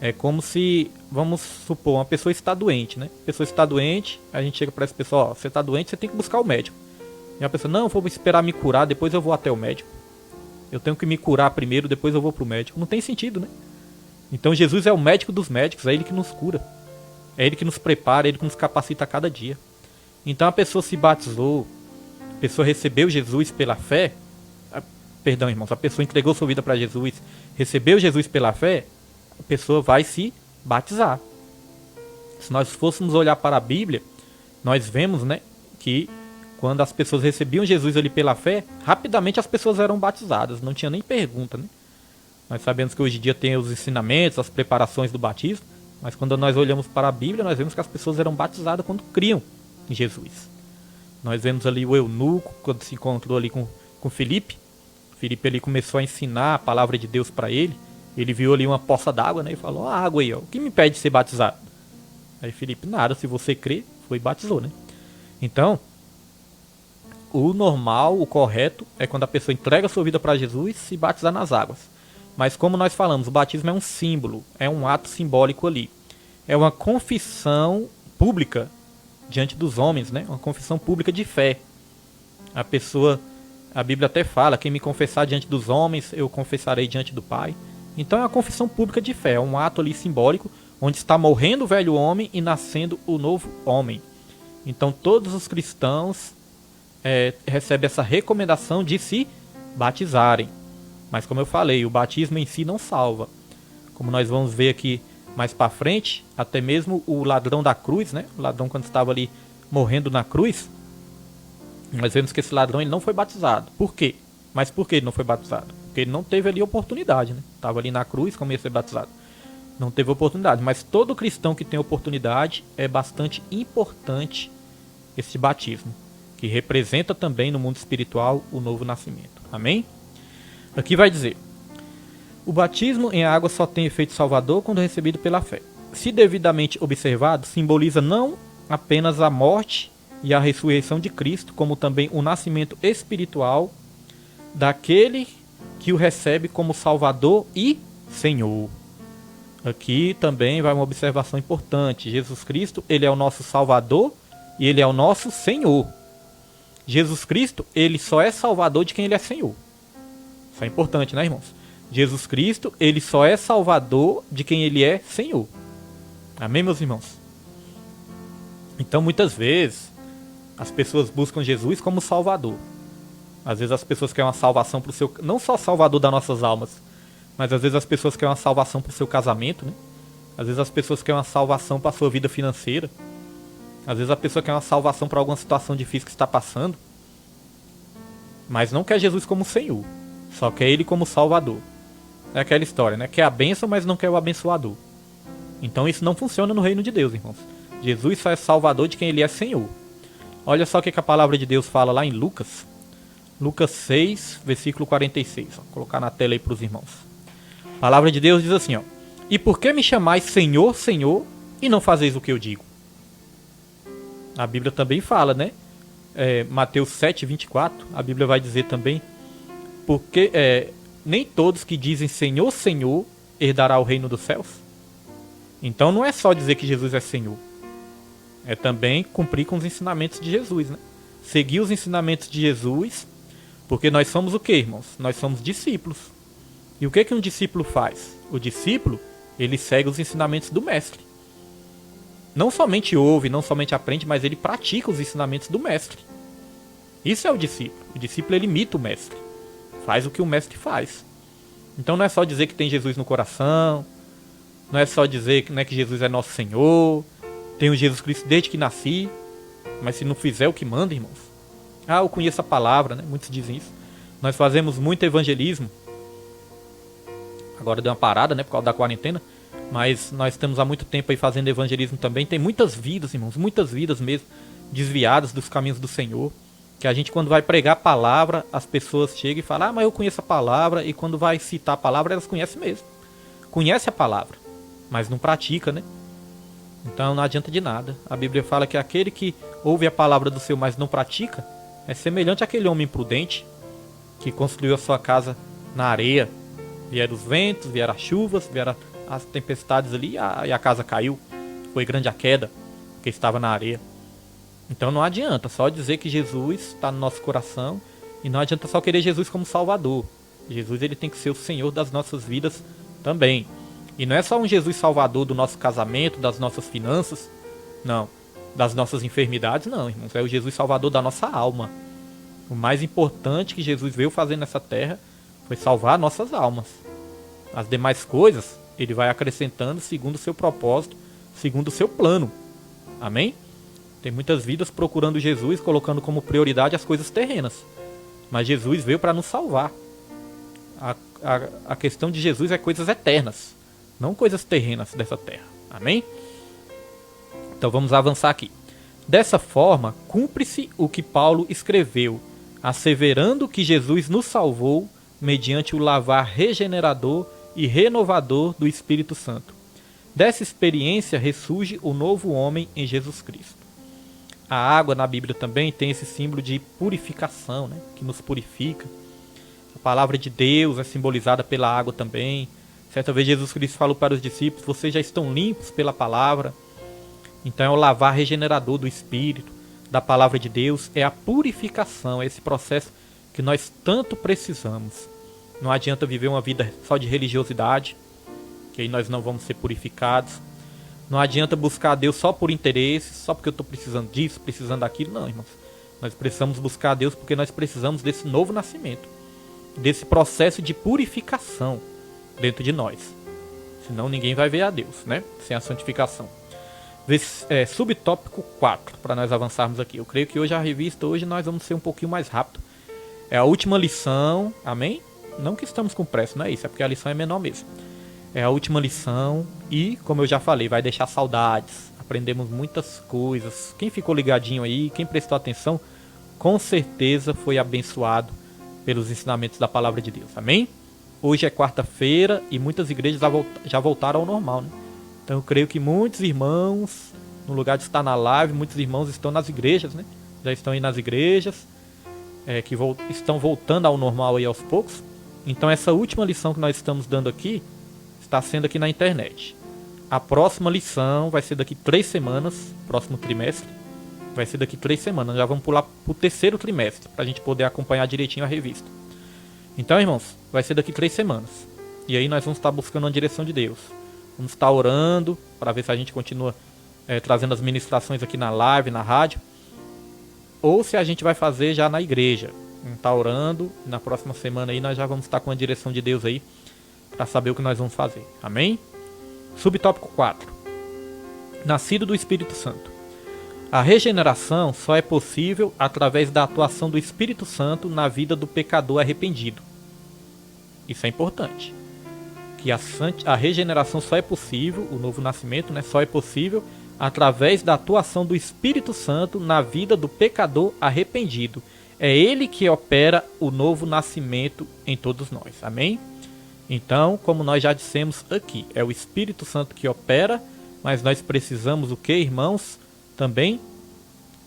É como se, vamos supor, uma pessoa está doente, né? A pessoa está doente, a gente chega para essa pessoa: ó, você está doente, você tem que buscar o médico. E a pessoa: não, vou esperar me curar, depois eu vou até o médico. Eu tenho que me curar primeiro, depois eu vou para o médico. Não tem sentido, né? Então Jesus é o médico dos médicos, é ele que nos cura. É ele que nos prepara, é ele que nos capacita a cada dia. Então a pessoa se batizou, a pessoa recebeu Jesus pela fé. Perdão, irmãos, a pessoa entregou sua vida para Jesus, recebeu Jesus pela fé, a pessoa vai se batizar. Se nós fôssemos olhar para a Bíblia, nós vemos, né, que quando as pessoas recebiam Jesus ali pela fé, rapidamente as pessoas eram batizadas, não tinha nem pergunta, né? Nós sabemos que hoje em dia tem os ensinamentos, as preparações do batismo, mas quando nós olhamos para a Bíblia, nós vemos que as pessoas eram batizadas quando criam em Jesus. Nós vemos ali o eunuco, quando se encontrou ali com Filipe. Filipe ali começou a ensinar a palavra de Deus para ele. Ele viu ali uma poça d'água, né? E falou: ó, a água aí, ó. O que me impede de ser batizado? Aí Filipe: nada, se você crê, foi e batizou, né? Então, o normal, o correto, é quando a pessoa entrega a sua vida para Jesus, se batizar nas águas. Mas como nós falamos, o batismo é um símbolo, é um ato simbólico ali. É uma confissão pública diante dos homens, né? Uma confissão pública de fé. A Bíblia até fala: quem me confessar diante dos homens, eu confessarei diante do Pai. Então é uma confissão pública de fé, é um ato ali simbólico, onde está morrendo o velho homem e nascendo o novo homem. Então todos os cristãos recebem essa recomendação de se batizarem. Mas como eu falei, o batismo em si não salva. Como nós vamos ver aqui mais para frente, até mesmo o ladrão da cruz, né? O ladrão quando estava ali morrendo na cruz, nós vemos que esse ladrão ele não foi batizado. Por quê? Mas por que ele não foi batizado? Porque ele não teve ali oportunidade, né? Estava ali na cruz, como ia ser batizado? Não teve oportunidade. Mas todo cristão que tem oportunidade, é bastante importante esse batismo, que representa também no mundo espiritual o novo nascimento. Amém? Aqui vai dizer: o batismo em água só tem efeito salvador quando recebido pela fé. Se devidamente observado, simboliza não apenas a morte e a ressurreição de Cristo, como também o nascimento espiritual daquele que o recebe como Salvador e Senhor. Aqui também vai uma observação importante. Jesus Cristo, ele é o nosso Salvador e ele é o nosso Senhor. Jesus Cristo, ele só é Salvador de quem ele é Senhor. Isso é importante, né, irmãos? Jesus Cristo, ele só é Salvador de quem ele é Senhor. Amém, meus irmãos? Então, muitas vezes, as pessoas buscam Jesus como Salvador. Às vezes as pessoas querem uma salvação para o seu... Não só Salvador das nossas almas, mas às vezes as pessoas querem uma salvação para o seu casamento, né? Às vezes as pessoas querem uma salvação para a sua vida financeira. Às vezes a pessoa quer uma salvação para alguma situação difícil que está passando. Mas não quer Jesus como Senhor. Só quer Ele como Salvador. É aquela história, né? Quer a bênção, mas não quer o abençoador. Então isso não funciona no reino de Deus, irmãos. Jesus só é Salvador de quem Ele é Senhor. Olha só o que a palavra de Deus fala lá em Lucas. Lucas 6, versículo 46. Vou colocar na tela aí para os irmãos. A palavra de Deus diz assim, ó: e por que me chamais Senhor, Senhor, e não fazeis o que eu digo? A Bíblia também fala, né? Mateus 7, 24, a Bíblia vai dizer também: porque nem todos que dizem Senhor, Senhor, herdará o reino dos céus. Então não é só dizer que Jesus é Senhor, é também cumprir com os ensinamentos de Jesus, né? Seguir os ensinamentos de Jesus, porque nós somos o que, irmãos? Nós somos discípulos. E o que um discípulo faz? O discípulo, ele segue os ensinamentos do mestre. Não somente ouve, não somente aprende, mas ele pratica os ensinamentos do mestre. Isso é o discípulo. O discípulo, ele imita o mestre. Faz o que o mestre faz. Então não é só dizer que tem Jesus no coração, não é só dizer que Jesus é nosso Senhor, tenho Jesus Cristo desde que nasci, mas se não fizer o que manda, irmãos. Ah, eu conheço a palavra, né? Muitos dizem isso. Nós fazemos muito evangelismo. Agora deu uma parada, né? Por causa da quarentena. Mas nós estamos há muito tempo aí fazendo evangelismo também. Tem muitas vidas, irmãos, muitas vidas mesmo, desviadas dos caminhos do Senhor. Que a gente, quando vai pregar a palavra, as pessoas chegam e falam: ah, mas eu conheço a palavra. E quando vai citar a palavra, elas conhecem mesmo. Conhece a palavra, mas não pratica, né? Então não adianta de nada. A Bíblia fala que aquele que ouve a palavra do Senhor, mas não pratica, é semelhante àquele homem imprudente que construiu a sua casa na areia. Vieram os ventos, vieram as chuvas, vieram as tempestades ali e a casa caiu. Foi grande a queda, porque estava na areia. Então não adianta só dizer que Jesus está no nosso coração, e não adianta só querer Jesus como Salvador. Jesus, ele tem que ser o Senhor das nossas vidas também. E não é só um Jesus Salvador do nosso casamento, das nossas finanças, não, das nossas enfermidades, não, irmãos. É o Jesus Salvador da nossa alma. O mais importante que Jesus veio fazer nessa terra foi salvar nossas almas. As demais coisas, ele vai acrescentando segundo o seu propósito, segundo o seu plano. Amém? Tem muitas vidas procurando Jesus, colocando como prioridade as coisas terrenas. Mas Jesus veio para nos salvar. A questão de Jesus é coisas eternas, não coisas terrenas dessa terra. Amém? Então vamos avançar aqui. Dessa forma, cumpre-se o que Paulo escreveu, asseverando que Jesus nos salvou mediante o lavar regenerador e renovador do Espírito Santo. Dessa experiência ressurge o novo homem em Jesus Cristo. A água na Bíblia também tem esse símbolo de purificação, né? Que nos purifica. A palavra de Deus é simbolizada pela água também. Certa vez Jesus Cristo falou para os discípulos: vocês já estão limpos pela palavra. Então é o lavar regenerador do Espírito, da palavra de Deus, é a purificação, é esse processo que nós tanto precisamos. Não adianta viver uma vida só de religiosidade, que aí nós não vamos ser purificados. Não adianta buscar a Deus só por interesse, só porque eu estou precisando disso, precisando daquilo. Não, irmãos. Nós precisamos buscar a Deus porque nós precisamos desse novo nascimento. Desse processo de purificação dentro de nós. Senão ninguém vai ver a Deus, né? Sem a santificação. Subtópico 4, para nós avançarmos aqui. Eu creio que hoje a revista, hoje nós vamos ser um pouquinho mais rápido. É a última lição, amém? Não que estamos com pressa, não é isso, é porque a lição é menor mesmo. É a última lição e, como eu já falei, vai deixar saudades. Aprendemos muitas coisas. Quem ficou ligadinho aí, quem prestou atenção, com certeza foi abençoado pelos ensinamentos da palavra de Deus, amém? Hoje é quarta-feira e muitas igrejas já voltaram ao normal, né? Então eu creio que muitos irmãos, no lugar de estar na live, muitos irmãos estão nas igrejas, né? Já estão aí nas igrejas, que estão voltando ao normal aí aos poucos. Então essa última lição que nós estamos dando aqui, está sendo aqui na internet. A próxima lição vai ser daqui 3 semanas, próximo trimestre, vai ser daqui 3 semanas. Já vamos pular para o terceiro trimestre, para a gente poder acompanhar direitinho a revista. Então, irmãos, vai ser daqui 3 semanas. E aí nós vamos estar buscando a direção de Deus. Vamos estar orando para ver se a gente continua trazendo as ministrações aqui na live, na rádio. Ou se a gente vai fazer já na igreja. Vamos estar orando. Na próxima semana aí nós já vamos estar com a direção de Deus aí. Para saber o que nós vamos fazer. Amém? Subtópico 4. Nascido do Espírito Santo. A regeneração só é possível através da atuação do Espírito Santo na vida do pecador arrependido. Isso é importante. Que a regeneração só é possível, o novo nascimento, né, só é possível através da atuação do Espírito Santo na vida do pecador arrependido. É ele que opera o novo nascimento em todos nós. Amém? Então, como nós já dissemos aqui, é o Espírito Santo que opera, mas nós precisamos o que, irmãos? Também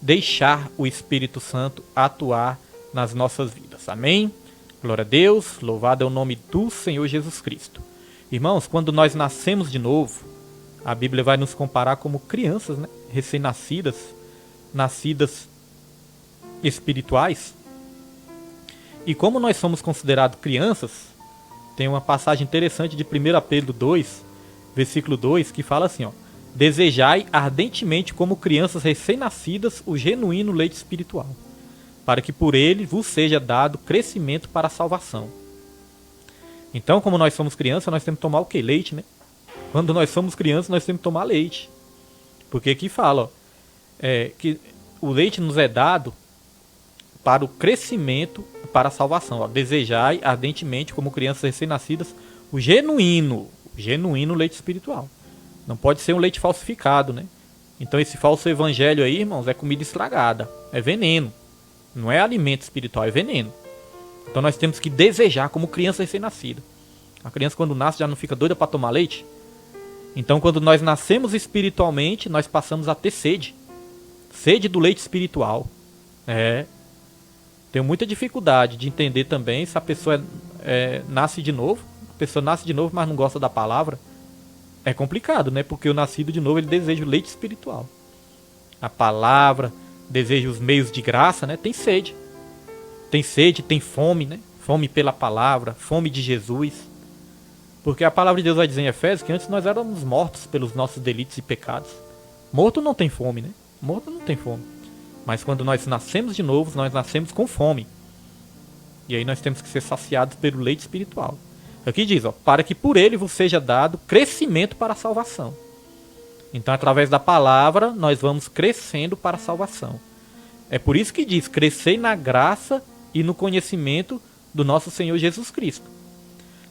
deixar o Espírito Santo atuar nas nossas vidas. Amém? Glória a Deus, louvado é o nome do Senhor Jesus Cristo. Irmãos, quando nós nascemos de novo, a Bíblia vai nos comparar como crianças, né? Recém-nascidas, nascidas espirituais. E como nós somos considerados crianças, tem uma passagem interessante de 1 Pedro 2, versículo 2, que fala assim, ó: desejai ardentemente como crianças recém-nascidas o genuíno leite espiritual, para que por ele vos seja dado crescimento para a salvação. Então, como nós somos crianças, nós temos que tomar o quê? Leite, né? Quando nós somos crianças, nós temos que tomar leite. Porque aqui fala, ó, que o leite nos é dado para o crescimento, para a salvação. Ó. Desejai ardentemente, como crianças recém-nascidas, o genuíno leite espiritual. Não pode ser um leite falsificado, né? Então esse falso evangelho aí, irmãos, é comida estragada, é veneno. Não é alimento espiritual, é veneno. Então nós temos que desejar como criança recém-nascida. A criança quando nasce já não fica doida para tomar leite? Então quando nós nascemos espiritualmente, nós passamos a ter sede. Sede do leite espiritual. Tenho muita dificuldade de entender também se a pessoa nasce de novo. A pessoa nasce de novo, mas não gosta da palavra. É complicado, né? Porque o nascido de novo, ele deseja o leite espiritual. A palavra, deseja os meios de graça, né? Tem sede. Tem sede, tem fome, né? Fome pela palavra, fome de Jesus. Porque a palavra de Deus vai dizer em Efésios que antes nós éramos mortos pelos nossos delitos e pecados. Morto não tem fome, né? Morto não tem fome. Mas quando nós nascemos de novo, nós nascemos com fome. E aí nós temos que ser saciados pelo leite espiritual. Aqui diz, ó, para que por ele vos seja dado crescimento para a salvação. Então, através da palavra, nós vamos crescendo para a salvação. É por isso que diz, crescei na graça e no conhecimento do nosso Senhor Jesus Cristo.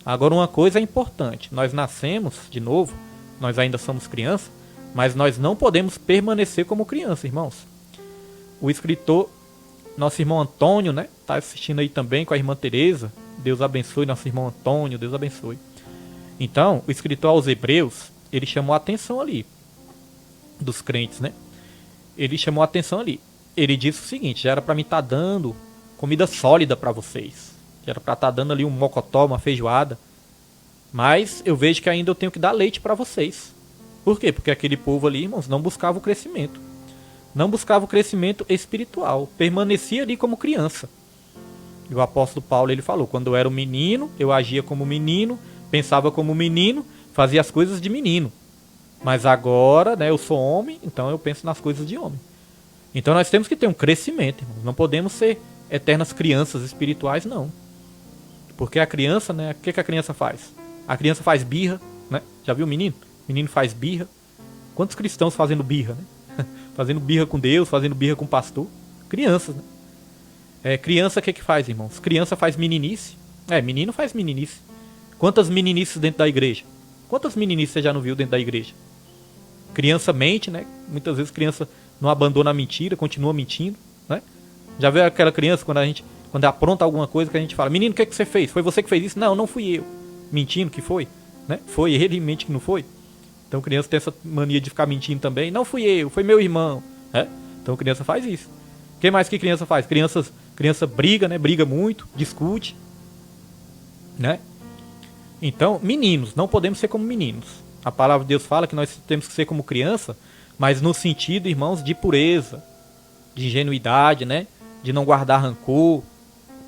Agora, uma coisa é importante. Nós nascemos de novo, nós ainda somos crianças, mas nós não podemos permanecer como criança, irmãos. O escritor, nosso irmão Antônio, né? Está assistindo aí também com a irmã Teresa. Deus abençoe nosso irmão Antônio, Deus abençoe. Então, o escritor aos Hebreus, ele chamou a atenção ali, dos crentes, né? Ele chamou a atenção ali. Ele disse o seguinte, já era para mim estar dando comida sólida para vocês. Já era para estar dando ali um mocotó, uma feijoada. Mas eu vejo que ainda eu tenho que dar leite para vocês. Por quê? Porque aquele povo ali, irmãos, não buscava o crescimento. Não buscava o crescimento espiritual. Permanecia ali como criança. E o apóstolo Paulo, ele falou, quando eu era um menino, eu agia como menino, pensava como menino, fazia as coisas de menino. Mas agora, né, eu sou homem, então eu penso nas coisas de homem. Então nós temos que ter um crescimento, irmãos. Não podemos ser eternas crianças espirituais, não. Porque a criança, né, o que a criança faz? A criança faz birra, né? Já viu o menino? O menino faz birra. Quantos cristãos fazendo birra, né? Fazendo birra com Deus, fazendo birra com o pastor? Crianças, né? Criança, o que faz, irmãos? Criança faz meninice. Menino faz meninice. Quantas meninices dentro da igreja? Quantas meninices você já não viu dentro da igreja? Criança mente, né? Muitas vezes criança não abandona a mentira, continua mentindo, né? Já viu aquela criança quando apronta alguma coisa que a gente fala: menino, o que você fez? Foi você que fez isso? Não, não fui eu. Mentindo que foi, né? Foi ele, mente que não foi. Então criança tem essa mania de ficar mentindo também. Não fui eu, foi meu irmão, né? Então criança faz isso. O que mais que criança faz? Criança briga, né? Briga muito, discute, né? Então, meninos, não podemos ser como meninos. A palavra de Deus fala que nós temos que ser como criança, mas no sentido, irmãos, de pureza, de ingenuidade, né? De não guardar rancor,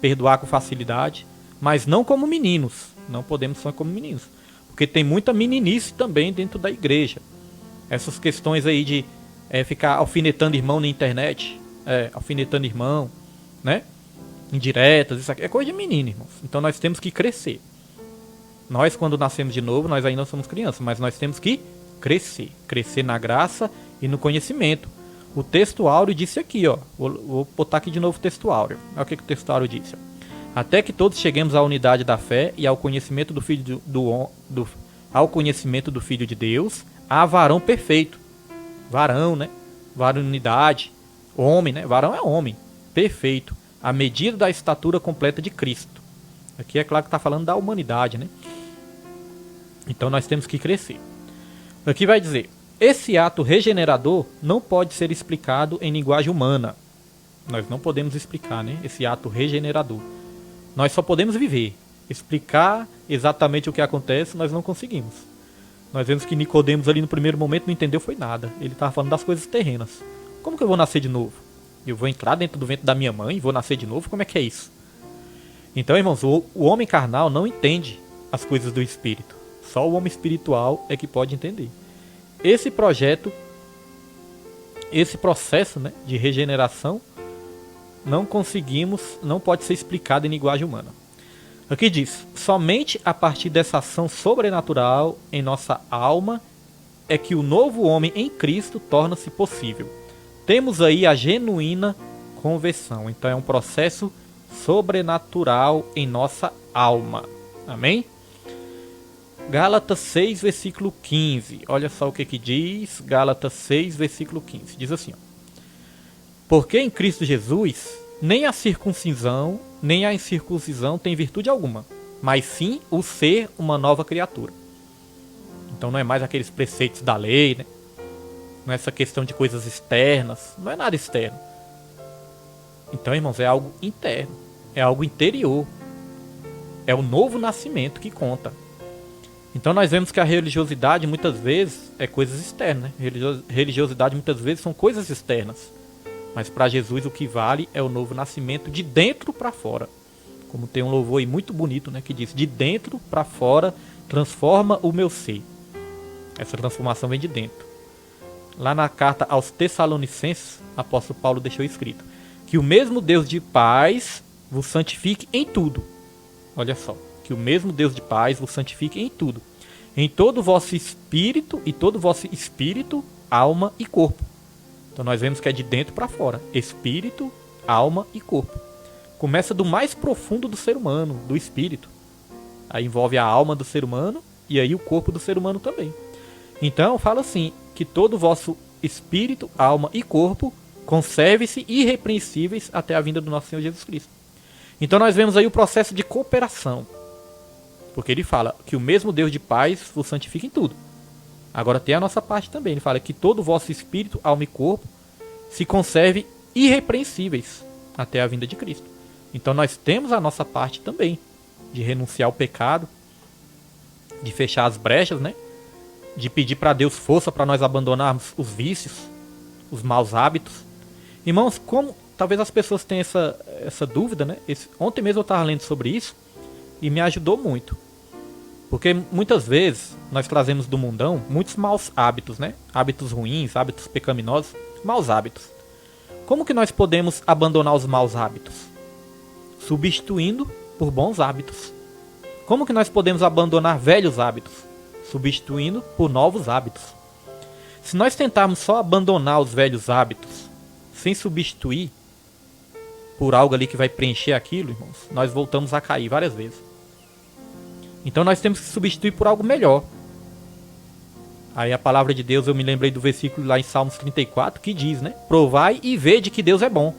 perdoar com facilidade, mas não como meninos. Não podemos ser como meninos, porque tem muita meninice também dentro da igreja. Essas questões aí de ficar alfinetando irmão na internet, alfinetando irmão, né? Indiretas, isso aqui é coisa de menino, irmãos. Então nós temos que crescer. Nós, quando nascemos de novo, nós ainda não somos crianças, mas nós temos que crescer. Crescer na graça e no conhecimento. O texto áureo disse aqui, ó. Vou botar aqui de novo o texto áureo. Olha o que o texto áureo disse. Ó. Até que todos cheguemos à unidade da fé e ao conhecimento do Filho ao conhecimento do Filho de Deus, a varão perfeito. Varão, né? Varonidade. Homem, né? Varão é homem. Perfeito. À medida da estatura completa de Cristo. Aqui é claro que está falando da humanidade, né? Então nós temos que crescer. Aqui vai dizer: esse ato regenerador não pode ser explicado em linguagem humana. Nós não podemos explicar, né? Esse ato regenerador. Nós só podemos viver. Explicar exatamente o que acontece, nós não conseguimos. Nós vemos que Nicodemos ali no primeiro momento não entendeu foi nada. Ele estava falando das coisas terrenas. Como que eu vou nascer de novo? Eu vou entrar dentro do ventre da minha mãe e vou nascer de novo? Como é que é isso? Então, irmãos, o homem carnal não entende as coisas do Espírito. Só o homem espiritual é que pode entender. Esse processo, né, de regeneração, não pode ser explicado em linguagem humana. Aqui diz: somente a partir dessa ação sobrenatural em nossa alma é que o novo homem em Cristo torna-se possível. Temos aí a genuína conversão. Então é um processo sobrenatural em nossa alma. Amém? Gálatas 6, versículo 15. Olha só o que diz Gálatas 6, versículo 15. Diz assim: ó, porque em Cristo Jesus nem a circuncisão nem a incircuncisão tem virtude alguma, mas sim o ser uma nova criatura. Então não é mais aqueles preceitos da lei, né? Não é essa questão de coisas externas, não é nada externo. Então, irmãos, é algo interno, é algo interior. É o novo nascimento que conta. Então nós vemos que a religiosidade muitas vezes é coisas externas, né? Religiosidade muitas vezes são coisas externas. Mas para Jesus o que vale é o novo nascimento de dentro para fora. Como tem um louvor aí muito bonito, né, que diz: de dentro para fora transforma o meu ser. Essa transformação vem de dentro. Lá na carta aos Tessalonicenses, o apóstolo Paulo deixou escrito: que o mesmo Deus de paz vos santifique em tudo. Olha só, que o mesmo Deus de paz vos santifique em tudo, em todo o vosso espírito e todo o vosso espírito, alma e corpo. Então nós vemos que é de dentro para fora, espírito, alma e corpo. Começa do mais profundo do ser humano, do espírito. Aí envolve a alma do ser humano e aí o corpo do ser humano também. Então fala assim, que todo o vosso espírito, alma e corpo conserve-se irrepreensíveis até a vinda do nosso Senhor Jesus Cristo. Então nós vemos aí o processo de cooperação. Porque ele fala que o mesmo Deus de paz vos santifica em tudo. Agora tem a nossa parte também. Ele fala que todo o vosso espírito, alma e corpo se conserve irrepreensíveis até a vinda de Cristo. Então nós temos a nossa parte também. De renunciar ao pecado. De fechar as brechas, né? De pedir para Deus força para nós abandonarmos os vícios. Os maus hábitos. Irmãos, como talvez as pessoas tenham essa dúvida, né? Ontem mesmo eu estava lendo sobre isso. E me ajudou muito. Porque muitas vezes nós trazemos do mundão muitos maus hábitos, né? Hábitos ruins, hábitos pecaminosos, maus hábitos. Como que nós podemos abandonar os maus hábitos? Substituindo por bons hábitos. Como que nós podemos abandonar velhos hábitos? Substituindo por novos hábitos. Se nós tentarmos só abandonar os velhos hábitos, sem substituir por algo ali que vai preencher aquilo, irmãos, nós voltamos a cair várias vezes. Então nós temos que substituir por algo melhor. Aí a palavra de Deus, eu me lembrei do versículo lá em Salmos 34, que diz, né? Provai e vede que Deus é bom.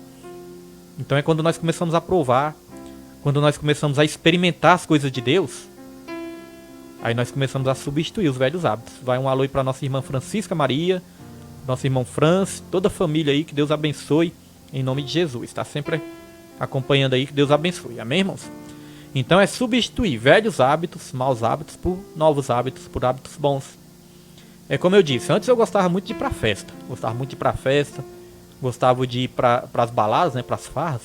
Então é quando nós começamos a provar, quando nós começamos a experimentar as coisas de Deus, aí nós começamos a substituir os velhos hábitos. Vai um alô aí para nossa irmã Francisca Maria, nosso irmão Franz, toda a família aí, que Deus abençoe em nome de Jesus. Está sempre acompanhando aí, que Deus abençoe. Amém, irmãos? Então é substituir velhos hábitos, maus hábitos, por novos hábitos, por hábitos bons. É como eu disse, antes eu gostava muito de ir pra festa. Gostava de ir para as baladas, né, pras farras.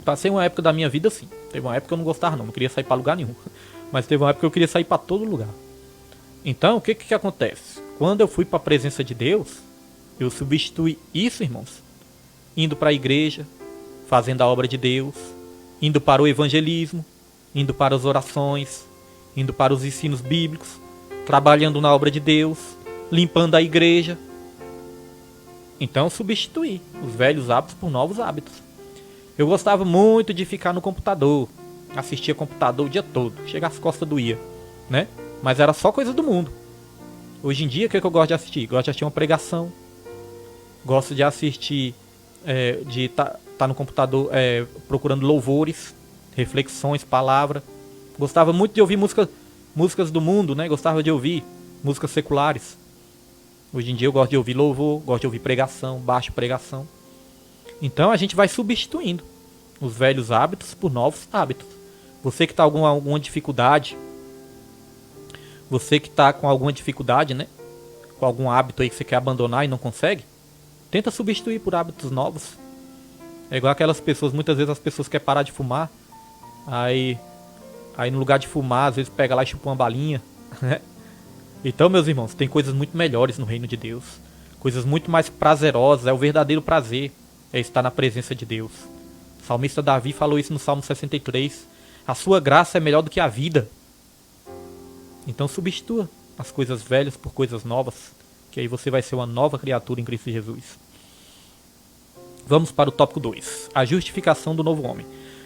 Passei uma época da minha vida assim. Teve uma época que eu não gostava não queria sair pra lugar nenhum. Mas teve uma época que eu queria sair pra todo lugar. Então, o que acontece? Quando eu fui pra presença de Deus, eu substituí isso, irmãos, indo pra igreja, fazendo a obra de Deus, indo para o evangelismo, indo para as orações, indo para os ensinos bíblicos, trabalhando na obra de Deus, limpando a igreja. Então substituí os velhos hábitos por novos hábitos. Eu gostava muito de ficar no computador, assistia computador o dia todo, chega às costas doía, né? Mas era só coisa do mundo. Hoje em dia, o que eu gosto de assistir? Gosto de assistir uma pregação, gosto de assistir, de estar no computador procurando louvores, reflexões, palavra. Gostava muito de ouvir músicas do mundo, né? Gostava de ouvir músicas seculares. Hoje em dia eu gosto de ouvir louvor, gosto de ouvir pregação, baixo pregação. Então a gente vai substituindo os velhos hábitos por novos hábitos. Você que está com alguma dificuldade, né? Com algum hábito aí que você quer abandonar e não consegue, tenta substituir por hábitos novos. É igual aquelas pessoas, muitas vezes as pessoas querem parar de fumar, aí no lugar de fumar, às vezes pega lá e chupa uma balinha, né? Então, meus irmãos, tem coisas muito melhores no reino de Deus. Coisas muito mais prazerosas, é o verdadeiro prazer, é estar na presença de Deus. O salmista Davi falou isso no Salmo 63. A sua graça é melhor do que a vida. Então substitua as coisas velhas por coisas novas, que aí você vai ser uma nova criatura em Cristo Jesus. Vamos para o tópico 2, a justificação do novo homem.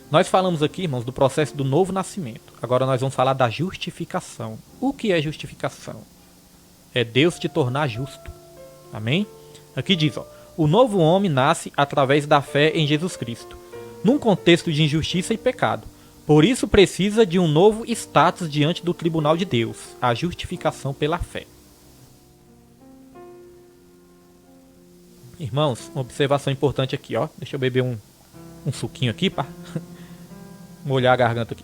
Nós falamos aqui, irmãos, do processo do novo nascimento. Agora nós vamos falar da justificação. O que é justificação? É Deus te tornar justo. Amém? Aqui diz, o novo homem nasce através da fé em Jesus Cristo, num contexto de injustiça e pecado. Por isso precisa de um novo status diante do tribunal de Deus, a justificação pela fé. Irmãos, uma observação importante aqui, ó. Deixa eu beber um suquinho aqui, pá. Molhar a garganta aqui.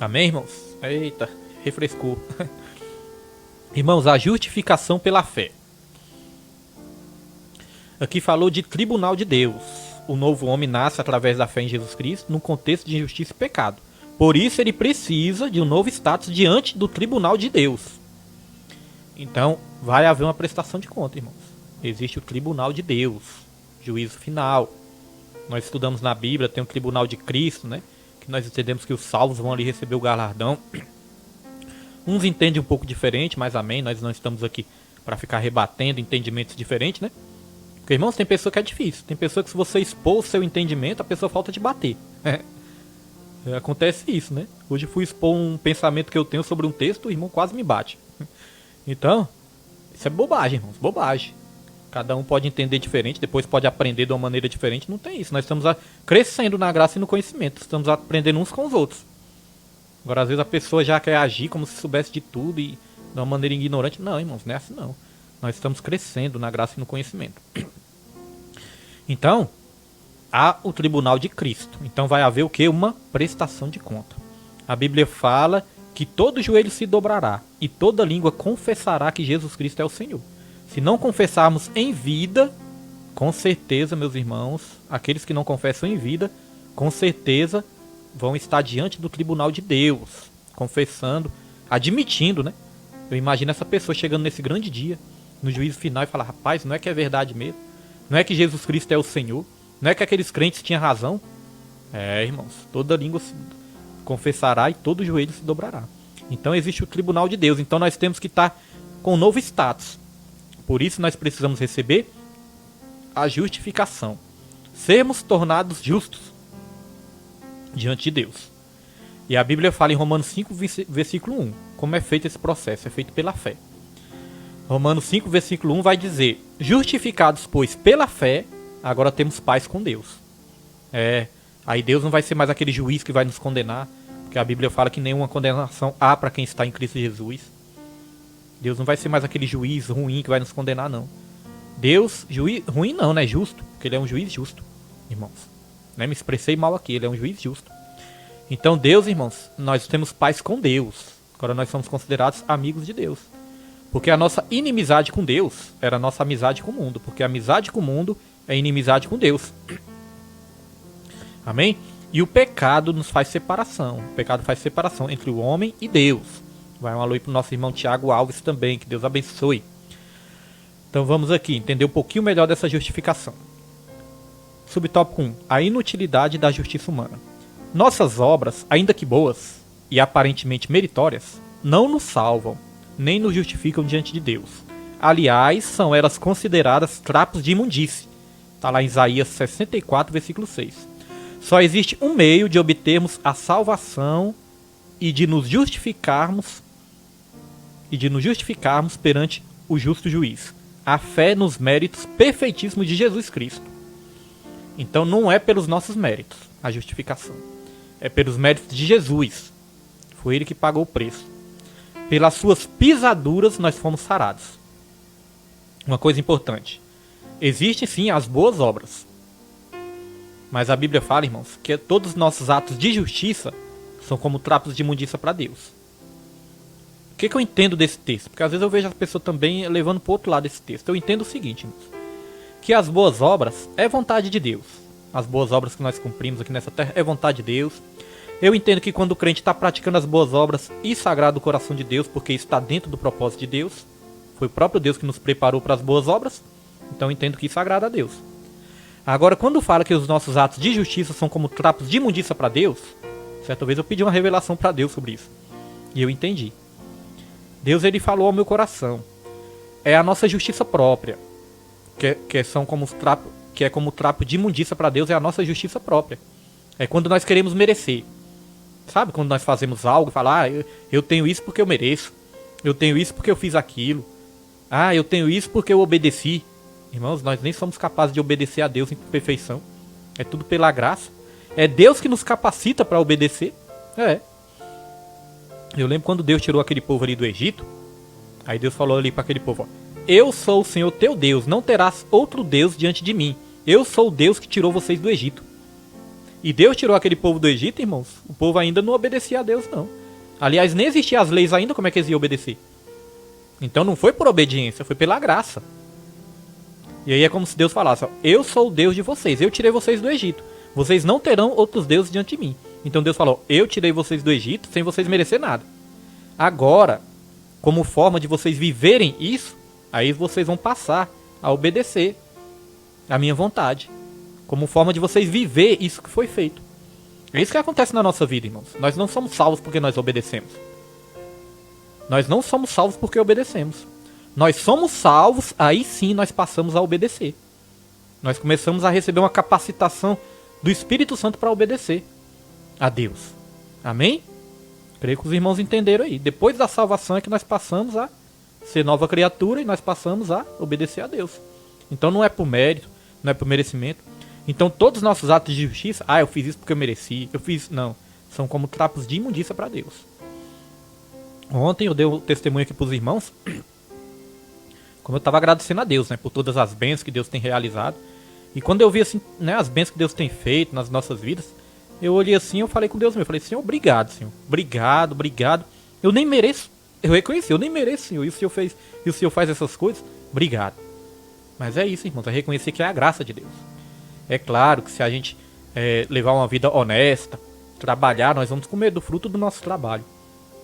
Amém, irmãos? Eita, refrescou. Irmãos, a justificação pela fé. Aqui falou de tribunal de Deus. O novo homem nasce através da fé em Jesus Cristo, num contexto de injustiça e pecado. Por isso ele precisa de um novo status diante do tribunal de Deus. Então, vai haver uma prestação de conta, irmãos. Existe o tribunal de Deus, juízo final. Nós estudamos na Bíblia, tem o tribunal de Cristo, né? Que nós entendemos que os salvos vão ali receber o galardão. Uns entendem um pouco diferente, mas amém, nós não estamos aqui para ficar rebatendo entendimentos diferentes, né? Porque, irmãos, tem pessoa que é difícil. Tem pessoa que se você expor o seu entendimento, a pessoa falta de bater. Acontece isso, né? Hoje fui expor um pensamento que eu tenho sobre um texto, o irmão quase me bate. Então, isso é bobagem, irmãos, bobagem. Cada um pode entender diferente, depois pode aprender de uma maneira diferente, não tem isso. Nós estamos crescendo na graça e no conhecimento, estamos aprendendo uns com os outros. Agora, às vezes a pessoa já quer agir como se soubesse de tudo e de uma maneira ignorante. Não, irmãos, não é assim não. Nós estamos crescendo na graça e no conhecimento. Então, há o tribunal de Cristo. Então vai haver o quê? Uma prestação de conta. A Bíblia fala que todo joelho se dobrará e toda língua confessará que Jesus Cristo é o Senhor. Se não confessarmos em vida, com certeza, meus irmãos, aqueles que não confessam em vida, com certeza vão estar diante do tribunal de Deus, confessando, admitindo, né? Eu imagino essa pessoa chegando nesse grande dia, no juízo final, e falar: rapaz, não é que é verdade mesmo? Não é que Jesus Cristo é o Senhor? Não é que aqueles crentes tinham razão? É, irmãos, toda língua se confessará e todo joelho se dobrará. Então existe o tribunal de Deus. Então nós temos que estar com um novo status. Por isso nós precisamos receber a justificação. Sermos tornados justos diante de Deus. E a Bíblia fala em Romanos 5, versículo 1, como é feito esse processo. É feito pela fé. Romanos 5, versículo 1 vai dizer: justificados, pois, pela fé, agora temos paz com Deus. Aí Deus não vai ser mais aquele juiz que vai nos condenar, porque a Bíblia fala que nenhuma condenação há para quem está em Cristo Jesus. Deus não vai ser mais aquele juiz ruim que vai nos condenar, não. Deus, juiz ruim não, né? Justo, porque ele é um juiz justo, irmãos. Né? Me expressei mal aqui, ele é um juiz justo. Então Deus, irmãos, nós temos paz com Deus. Agora nós somos considerados amigos de Deus. Porque a nossa inimizade com Deus era a nossa amizade com o mundo. Porque a amizade com o mundo é inimizade com Deus. Amém? E o pecado nos faz separação. O pecado faz separação entre o homem e Deus. Vai um alô aí pro nosso irmão Tiago Alves também. Que Deus abençoe. Então vamos aqui entender um pouquinho melhor dessa justificação. Subtópico 1. A inutilidade da justiça humana. Nossas obras, ainda que boas e aparentemente meritórias, não nos salvam, nem nos justificam diante de Deus. Aliás, são elas consideradas trapos de imundície. Está lá em Isaías 64, versículo 6. Só existe um meio de obtermos a salvação e de nos justificarmos perante o justo juiz. A fé nos méritos perfeitíssimos de Jesus Cristo. Então não é pelos nossos méritos a justificação. É pelos méritos de Jesus. Foi ele que pagou o preço. Pelas suas pisaduras nós fomos sarados. Uma coisa importante. Existem sim as boas obras. Mas a Bíblia fala, irmãos, que todos os nossos atos de justiça são como trapos de imundícia para Deus. O que eu entendo desse texto? Porque às vezes eu vejo a pessoa também levando para o outro lado desse texto. Eu entendo o seguinte, irmãos, que as boas obras é vontade de Deus. As boas obras que nós cumprimos aqui nessa terra é vontade de Deus. Eu entendo que quando o crente está praticando as boas obras, isso agrada o coração de Deus, porque isso está dentro do propósito de Deus. Foi o próprio Deus que nos preparou para as boas obras. Então eu entendo que isso agrada a Deus. Agora, quando fala que os nossos atos de justiça são como trapos de imundícia para Deus, certa vez eu pedi uma revelação para Deus sobre isso. E eu entendi. Deus, ele falou ao meu coração. É a nossa justiça própria. Que é como trapo de imundícia para Deus, é a nossa justiça própria. É quando nós queremos merecer. Sabe? Quando nós fazemos algo e falamos: eu tenho isso porque eu mereço. Eu tenho isso porque eu fiz aquilo. Eu tenho isso porque eu obedeci. Irmãos, nós nem somos capazes de obedecer a Deus em perfeição. É tudo pela graça. É Deus que nos capacita para obedecer. Eu lembro quando Deus tirou aquele povo ali do Egito. Aí Deus falou ali para aquele povo: eu sou o Senhor teu Deus, não terás outro Deus diante de mim. Eu sou o Deus que tirou vocês do Egito. E Deus tirou aquele povo do Egito, irmãos. O povo ainda não obedecia a Deus, não. Aliás, nem existiam as leis ainda, como é que eles iam obedecer? Então não foi por obediência, foi pela graça. E aí é como se Deus falasse: eu sou o Deus de vocês, eu tirei vocês do Egito. Vocês não terão outros deuses diante de mim. Então Deus falou: eu tirei vocês do Egito sem vocês merecer nada. Agora, como forma de vocês viverem isso, aí vocês vão passar a obedecer a minha vontade. Como forma de vocês viver isso que foi feito. É isso que acontece na nossa vida, irmãos. Nós não somos salvos porque nós obedecemos. Nós não somos salvos porque obedecemos. Nós somos salvos, aí sim nós passamos a obedecer. Nós começamos a receber uma capacitação do Espírito Santo para obedecer a Deus. Amém? Creio que os irmãos entenderam aí. Depois da salvação é que nós passamos a ser nova criatura e nós passamos a obedecer a Deus. Então não é por mérito, não é por merecimento. Então todos os nossos atos de justiça, eu fiz isso porque eu mereci, não. São como trapos de imundícia para Deus. Ontem eu dei o testemunho aqui para os irmãos, como eu estava agradecendo a Deus, né, por todas as bênçãos que Deus tem realizado. E quando eu vi assim, né, as bênçãos que Deus tem feito nas nossas vidas, eu olhei assim, eu falei com Deus meu, eu falei: Senhor, obrigado, Senhor. Obrigado, obrigado. Eu nem mereço. Eu reconheci, eu nem mereço, Senhor. E o Senhor faz essas coisas. Obrigado. Mas é isso, irmãos, é reconhecer que é a graça de Deus. É claro que se a gente levar uma vida honesta, trabalhar, nós vamos comer do fruto do nosso trabalho.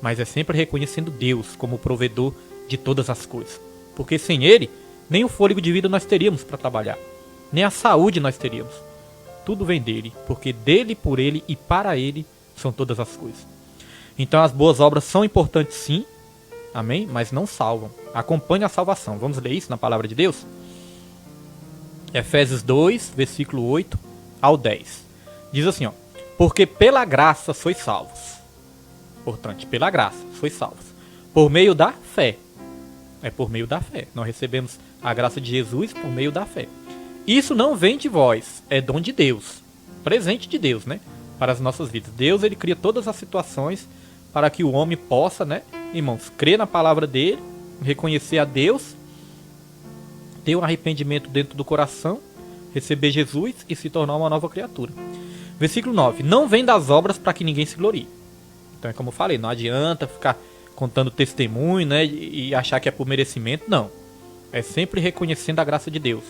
Mas é sempre reconhecendo Deus como o provedor de todas as coisas. Porque sem Ele, nem o fôlego de vida nós teríamos para trabalhar. Nem a saúde nós teríamos. Tudo vem dele, porque dele, por ele e para ele são todas as coisas. Então as boas obras são importantes sim, amém? Mas não salvam. Acompanhe a salvação. Vamos ler isso na palavra de Deus? Efésios 2, versículo 8 ao 10. Diz assim, ó: porque pela graça sois salvos. Importante, pela graça sois salvos. Por meio da fé. É por meio da fé. Nós recebemos a graça de Jesus por meio da fé. Isso não vem de vós, é dom de Deus. Presente de Deus, né? Para as nossas vidas. Deus, ele cria todas as situações para que o homem possa, né, irmãos, crer na palavra dele, reconhecer a Deus, ter um arrependimento dentro do coração, receber Jesus e se tornar uma nova criatura. Versículo 9. Não vem das obras para que ninguém se glorie. Então é como eu falei, não adianta ficar contando testemunho, né, e achar que é por merecimento. Não. É sempre reconhecendo a graça de Deus.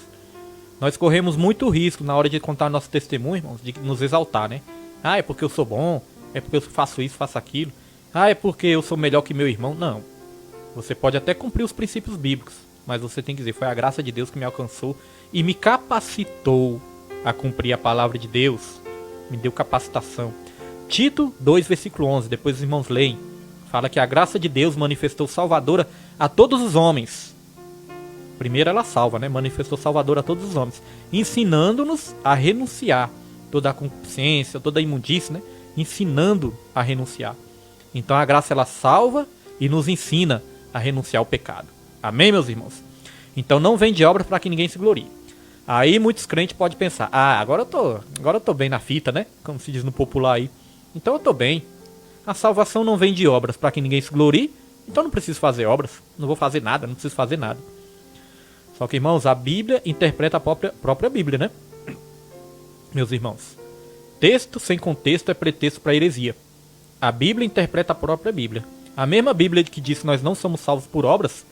Nós corremos muito risco na hora de contar nosso testemunho, irmãos, de nos exaltar, né? Ah, é porque eu sou bom, é porque eu faço isso, faço aquilo. Ah, é porque eu sou melhor que meu irmão. Não. Você pode até cumprir os princípios bíblicos, mas você tem que dizer, foi a graça de Deus que me alcançou e me capacitou a cumprir a palavra de Deus. Me deu capacitação. Tito 2, versículo 11, depois os irmãos leem. Fala que a graça de Deus manifestou salvadora a todos os homens. Primeiro ela salva, né? Manifestou salvador a todos os homens, ensinando-nos a renunciar toda a consciência, toda a imundície, né? Ensinando a renunciar. Então a graça ela salva e nos ensina a renunciar ao pecado. Amém, meus irmãos? Então não vem de obras para que ninguém se glorie. Aí muitos crentes podem pensar, agora eu tô bem na fita, né? Como se diz no popular aí. Então eu tô bem. A salvação não vem de obras para que ninguém se glorie, então não preciso fazer obras, não vou fazer nada, não preciso fazer nada. Só que, irmãos, a Bíblia interpreta a própria Bíblia, né? Meus irmãos, texto sem contexto é pretexto para heresia. A Bíblia interpreta a própria Bíblia. A mesma Bíblia que diz que nós não somos salvos por obras,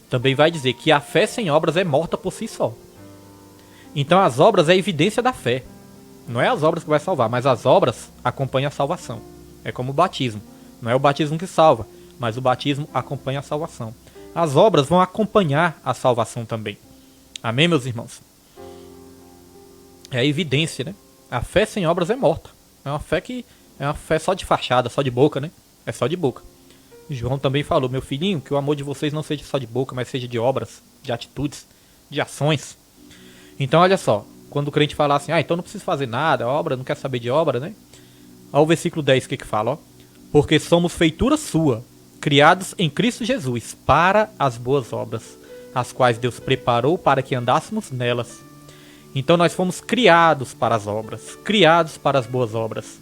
também vai dizer que a fé sem obras é morta por si só. Então as obras é a evidência da fé. Não é as obras que vai salvar, mas as obras acompanham a salvação. É como o batismo. Não é o batismo que salva, mas o batismo acompanha a salvação. As obras vão acompanhar a salvação também. Amém, meus irmãos? É a evidência, né? A fé sem obras é morta. É uma fé só de fachada, só de boca, né? É só de boca. João também falou, meu filhinho, que o amor de vocês não seja só de boca, mas seja de obras, de atitudes, de ações. Então, olha só, quando o crente fala assim, então não preciso fazer nada, obra, não quer saber de obra, né? Olha o versículo 10, o que fala, ó. Porque somos feitura sua, criados em Cristo Jesus, para as boas obras, as quais Deus preparou para que andássemos nelas. Então nós fomos criados para as obras, criados para as boas obras.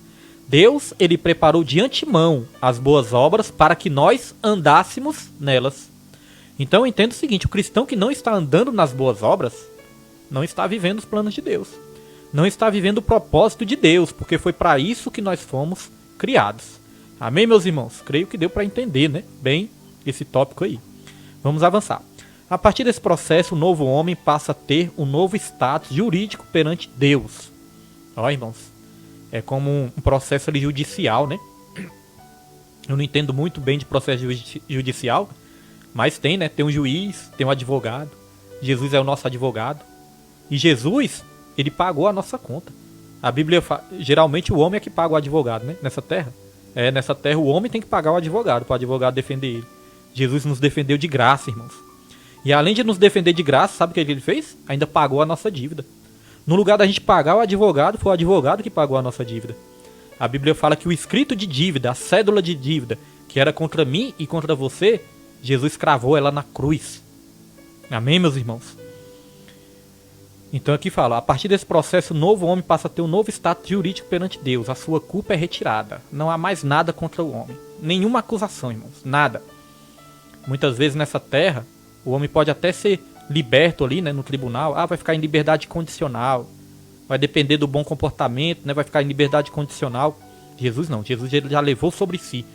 Deus, ele preparou de antemão as boas obras para que nós andássemos nelas. Então entenda o seguinte, o cristão que não está andando nas boas obras, não está vivendo os planos de Deus. Não está vivendo o propósito de Deus, porque foi para isso que nós fomos criados. Amém, meus irmãos? Creio que deu para entender, né, bem esse tópico aí. Vamos avançar. A partir desse processo, o novo homem passa a ter um novo status jurídico perante Deus. Ó, irmãos, é como um processo ali judicial, né? Eu não entendo muito bem de processo judicial, mas tem, né? Tem um juiz, tem um advogado. Jesus é o nosso advogado. E Jesus, ele pagou a nossa conta. A Bíblia fala, geralmente o homem é que paga o advogado, né? Nessa terra. Nessa terra o homem tem que pagar o advogado, para o advogado defender ele. Jesus nos defendeu de graça, irmãos. E além de nos defender de graça, sabe o que ele fez? Ainda pagou a nossa dívida. No lugar da gente pagar o advogado, foi o advogado que pagou a nossa dívida. A Bíblia fala que o escrito de dívida, a cédula de dívida, que era contra mim e contra você, Jesus cravou ela na cruz. Amém, meus irmãos? Então aqui fala, a partir desse processo, o novo homem passa a ter um novo status jurídico perante Deus. A sua culpa é retirada. Não há mais nada contra o homem. Nenhuma acusação, irmãos. Nada. Muitas vezes nessa terra, o homem pode até ser liberto ali, né, no tribunal. Vai ficar em liberdade condicional. Vai depender do bom comportamento, né, vai ficar em liberdade condicional. Jesus não. Jesus ele já levou sobre si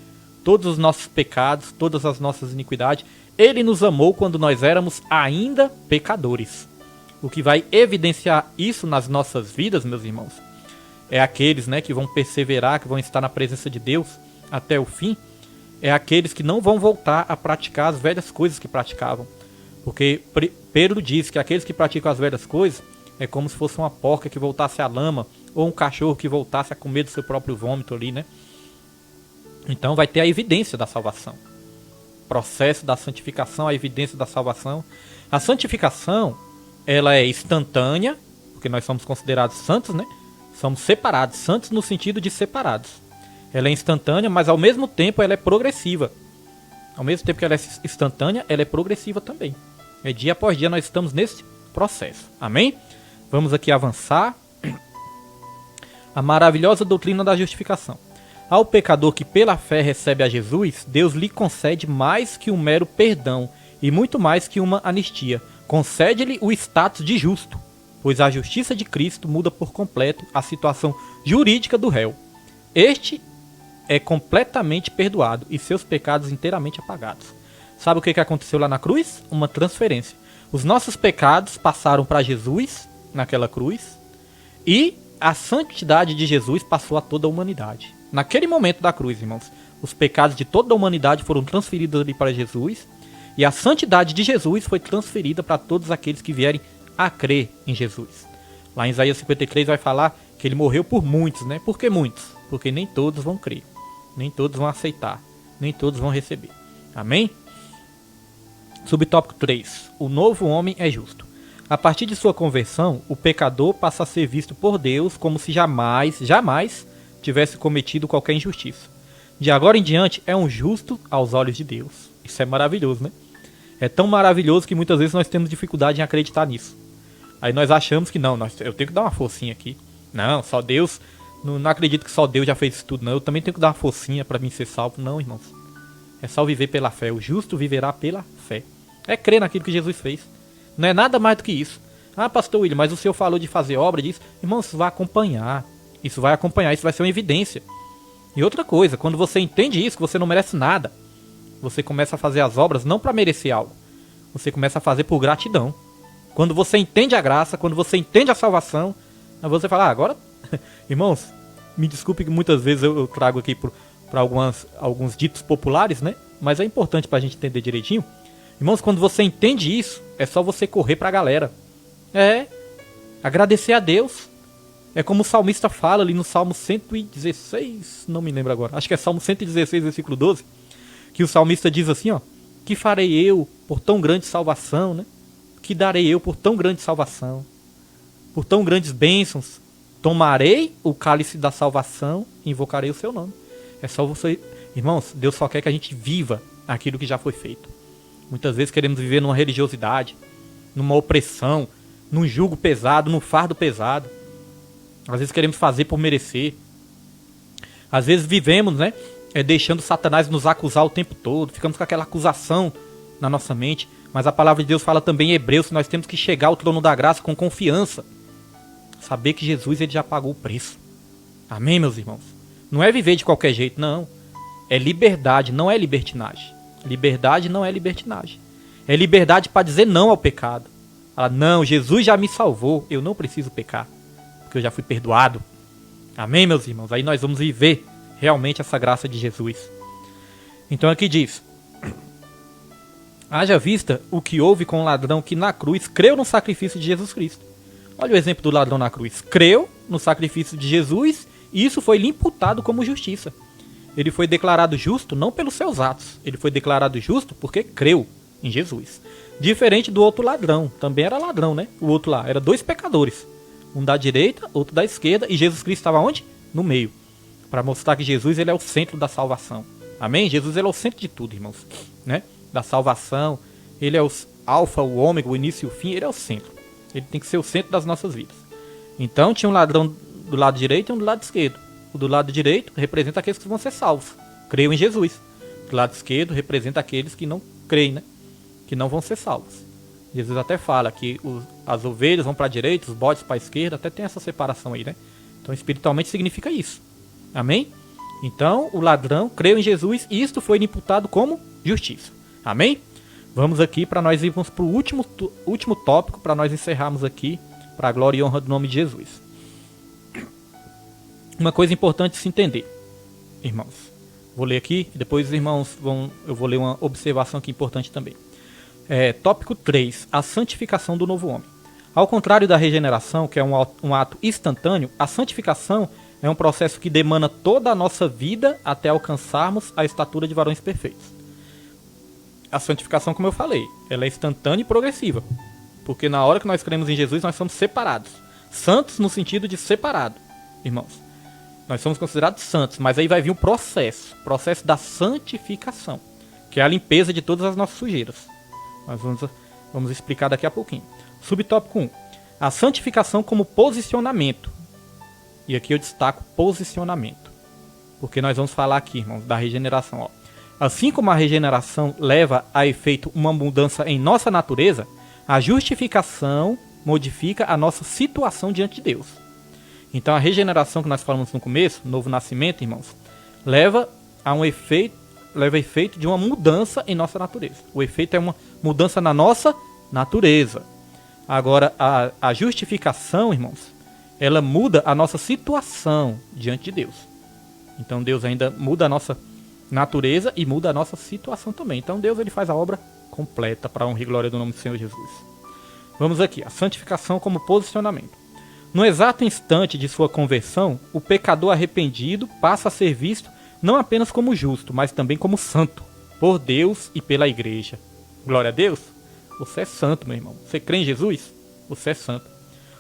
todos os nossos pecados, todas as nossas iniquidades. Ele nos amou quando nós éramos ainda pecadores. O que vai evidenciar isso nas nossas vidas, meus irmãos, é aqueles, né, que vão perseverar, que vão estar na presença de Deus até o fim, é aqueles que não vão voltar a praticar as velhas coisas que praticavam. Porque Pedro diz que aqueles que praticam as velhas coisas é como se fosse uma porca que voltasse à lama, ou um cachorro que voltasse a comer do seu próprio vômito ali, né? Então vai ter a evidência da salvação. Processo da santificação, a evidência da salvação. A santificação, ela é instantânea, porque nós somos considerados santos, né? Somos separados, santos no sentido de separados. Ela é instantânea, mas ao mesmo tempo ela é progressiva. Ao mesmo tempo que ela é instantânea, ela é progressiva também. É dia após dia nós estamos nesse processo. Amém? Vamos aqui avançar. A maravilhosa doutrina da justificação. Ao pecador que pela fé recebe a Jesus, Deus lhe concede mais que um mero perdão e muito mais que uma anistia. Concede-lhe o status de justo, pois a justiça de Cristo muda por completo a situação jurídica do réu. Este é completamente perdoado e seus pecados inteiramente apagados. Sabe o que aconteceu lá na cruz? Uma transferência. Os nossos pecados passaram para Jesus naquela cruz e a santidade de Jesus passou a toda a humanidade. Naquele momento da cruz, irmãos, os pecados de toda a humanidade foram transferidos ali para Jesus e a santidade de Jesus foi transferida para todos aqueles que vierem a crer em Jesus. Lá em Isaías 53 vai falar que ele morreu por muitos, né? Por que muitos? Porque nem todos vão crer, nem todos vão aceitar, nem todos vão receber. Amém? Subtópico 3. O novo homem é justo. A partir de sua conversão, o pecador passa a ser visto por Deus como se jamais tivesse cometido qualquer injustiça. De agora em diante, é um justo aos olhos de Deus. Isso é maravilhoso, né? É tão maravilhoso que muitas vezes nós temos dificuldade em acreditar nisso. Aí nós achamos que não, eu tenho que dar uma forcinha aqui. Não, só Deus, não acredito que só Deus já fez isso tudo, não. Eu também tenho que dar uma forcinha para mim ser salvo. Não, irmãos. É só viver pela fé. O justo viverá pela fé. É crer naquilo que Jesus fez. Não é nada mais do que isso. Ah, pastor William, mas o senhor falou de fazer obra disso. Irmão, isso vai acompanhar. Isso vai ser uma evidência. E outra coisa, quando você entende isso, que você não merece nada, você começa a fazer as obras não para merecer algo. Você começa a fazer por gratidão. Quando você entende a graça, quando você entende a salvação, aí você fala, agora... Irmãos, me desculpe que muitas vezes eu trago aqui para alguns ditos populares, né? Mas é importante para a gente entender direitinho. Irmãos, quando você entende isso, é só você correr para a galera. Agradecer a Deus. É como o salmista fala ali no Salmo 116, não me lembro agora, acho que é Salmo 116, versículo 12, que o salmista diz assim, ó, que farei eu por tão grande salvação, né? Que darei eu por tão grande salvação, por tão grandes bênçãos, tomarei o cálice da salvação e invocarei o seu nome. É só você, irmãos, Deus só quer que a gente viva aquilo que já foi feito. Muitas vezes queremos viver numa religiosidade, numa opressão, num jugo pesado, num fardo pesado. Às vezes queremos fazer por merecer. Às vezes vivemos, né, deixando Satanás nos acusar o tempo todo. Ficamos com aquela acusação na nossa mente. Mas a palavra de Deus fala também em Hebreus que nós temos que chegar ao trono da graça com confiança. Saber que Jesus ele já pagou o preço. Amém, meus irmãos? Não é viver de qualquer jeito, não. É liberdade, não é libertinagem. Liberdade não é libertinagem. É liberdade para dizer não ao pecado. Falar, não, Jesus já me salvou, eu não preciso pecar, porque eu já fui perdoado. Amém, meus irmãos? Aí nós vamos viver realmente essa graça de Jesus. Então aqui diz, haja vista o que houve com o ladrão que na cruz creu no sacrifício de Jesus Cristo. Olha o exemplo do ladrão na cruz. Creu no sacrifício de Jesus e isso foi lhe imputado como justiça. Ele foi declarado justo não pelos seus atos. Ele foi declarado justo porque creu em Jesus. Diferente do outro ladrão. Também era ladrão, né? O outro lá. Era dois pecadores. Um da direita, outro da esquerda. E Jesus Cristo estava onde? No meio. Para mostrar que Jesus ele é o centro da salvação. Amém? Jesus ele é o centro de tudo, irmãos. Né? Da salvação. Ele é o alfa, o ômega, o início e o fim. Ele é o centro. Ele tem que ser o centro das nossas vidas. Então tinha um ladrão do lado direito e um do lado esquerdo. O do lado direito representa aqueles que vão ser salvos. Creiam em Jesus. Do lado esquerdo representa aqueles que não creem, né? Que não vão ser salvos. Jesus até fala que as ovelhas vão para a direita, os bodes para a esquerda. Até tem essa separação aí, né? Então espiritualmente significa isso. Amém? Então o ladrão creu em Jesus e isto foi lhe imputado como justiça. Amém? Vamos aqui para nós irmos para o último tópico, para nós encerrarmos aqui, para a glória e honra do nome de Jesus. Uma coisa importante se entender, irmãos. Vou ler aqui, e depois os irmãos eu vou ler uma observação aqui importante também. Tópico 3, a santificação do novo homem. Ao contrário da regeneração, que é um ato instantâneo, a santificação é um processo que demanda toda a nossa vida até alcançarmos a estatura de varões perfeitos. A santificação, como eu falei, ela é instantânea e progressiva. Porque na hora que nós cremos em Jesus, nós somos separados. Santos no sentido de separado, irmãos. Nós somos considerados santos, mas aí vai vir um processo da santificação, que é a limpeza de todas as nossas sujeiras. Nós vamos explicar daqui a pouquinho. Subtópico 1. A santificação como posicionamento. E aqui eu destaco posicionamento. Porque nós vamos falar aqui, irmãos, da regeneração. Ó. Assim como a regeneração leva a efeito uma mudança em nossa natureza, a justificação modifica a nossa situação diante de Deus. Então a regeneração que nós falamos no começo, novo nascimento, irmãos, leva efeito de uma mudança em nossa natureza. O efeito é uma mudança na nossa natureza. Agora, a justificação, irmãos, ela muda a nossa situação diante de Deus. Então Deus ainda muda a nossa natureza e muda a nossa situação também. Então Deus ele faz a obra completa para a honra e glória do nome do Senhor Jesus. Vamos aqui, a santificação como posicionamento. No exato instante de sua conversão, o pecador arrependido passa a ser visto não apenas como justo, mas também como santo, por Deus e pela igreja. Glória a Deus. Você é santo, meu irmão. Você crê em Jesus? Você é santo.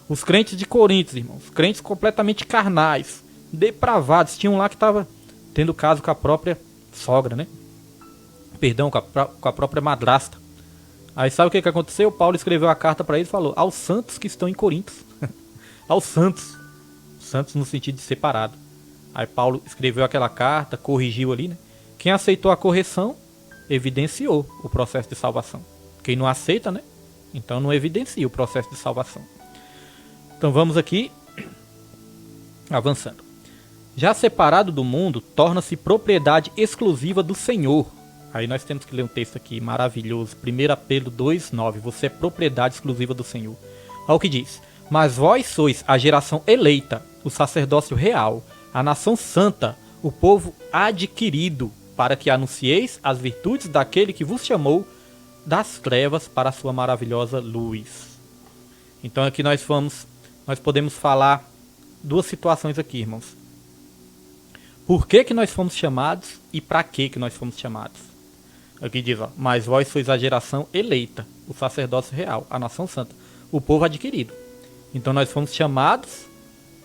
Os crentes de Coríntios, irmãos, crentes completamente carnais, depravados, tinham lá que estava tendo caso com a própria sogra, né? Perdão, com a própria madrasta. Aí sabe o que aconteceu? Paulo escreveu a carta para eles e falou: aos santos que estão em Corinto. Aos santos. Santos no sentido de separado. Aí Paulo escreveu aquela carta, corrigiu ali, né? Quem aceitou a correção, evidenciou o processo de salvação. Quem não aceita, né? Então não evidencia o processo de salvação. Então vamos aqui, avançando. Já separado do mundo, torna-se propriedade exclusiva do Senhor. Aí nós temos que ler um texto aqui maravilhoso. 1 Pedro 2,9. Você é propriedade exclusiva do Senhor. Olha o que diz. Mas vós sois a geração eleita, o sacerdócio real, a nação santa, o povo adquirido, para que anuncieis as virtudes daquele que vos chamou das trevas para a sua maravilhosa luz. Então aqui nós podemos falar duas situações aqui, irmãos. Por que nós fomos chamados e para que nós fomos chamados? Aqui diz, ó, mas vós sois a geração eleita, o sacerdócio real, a nação santa, o povo adquirido. Então nós fomos chamados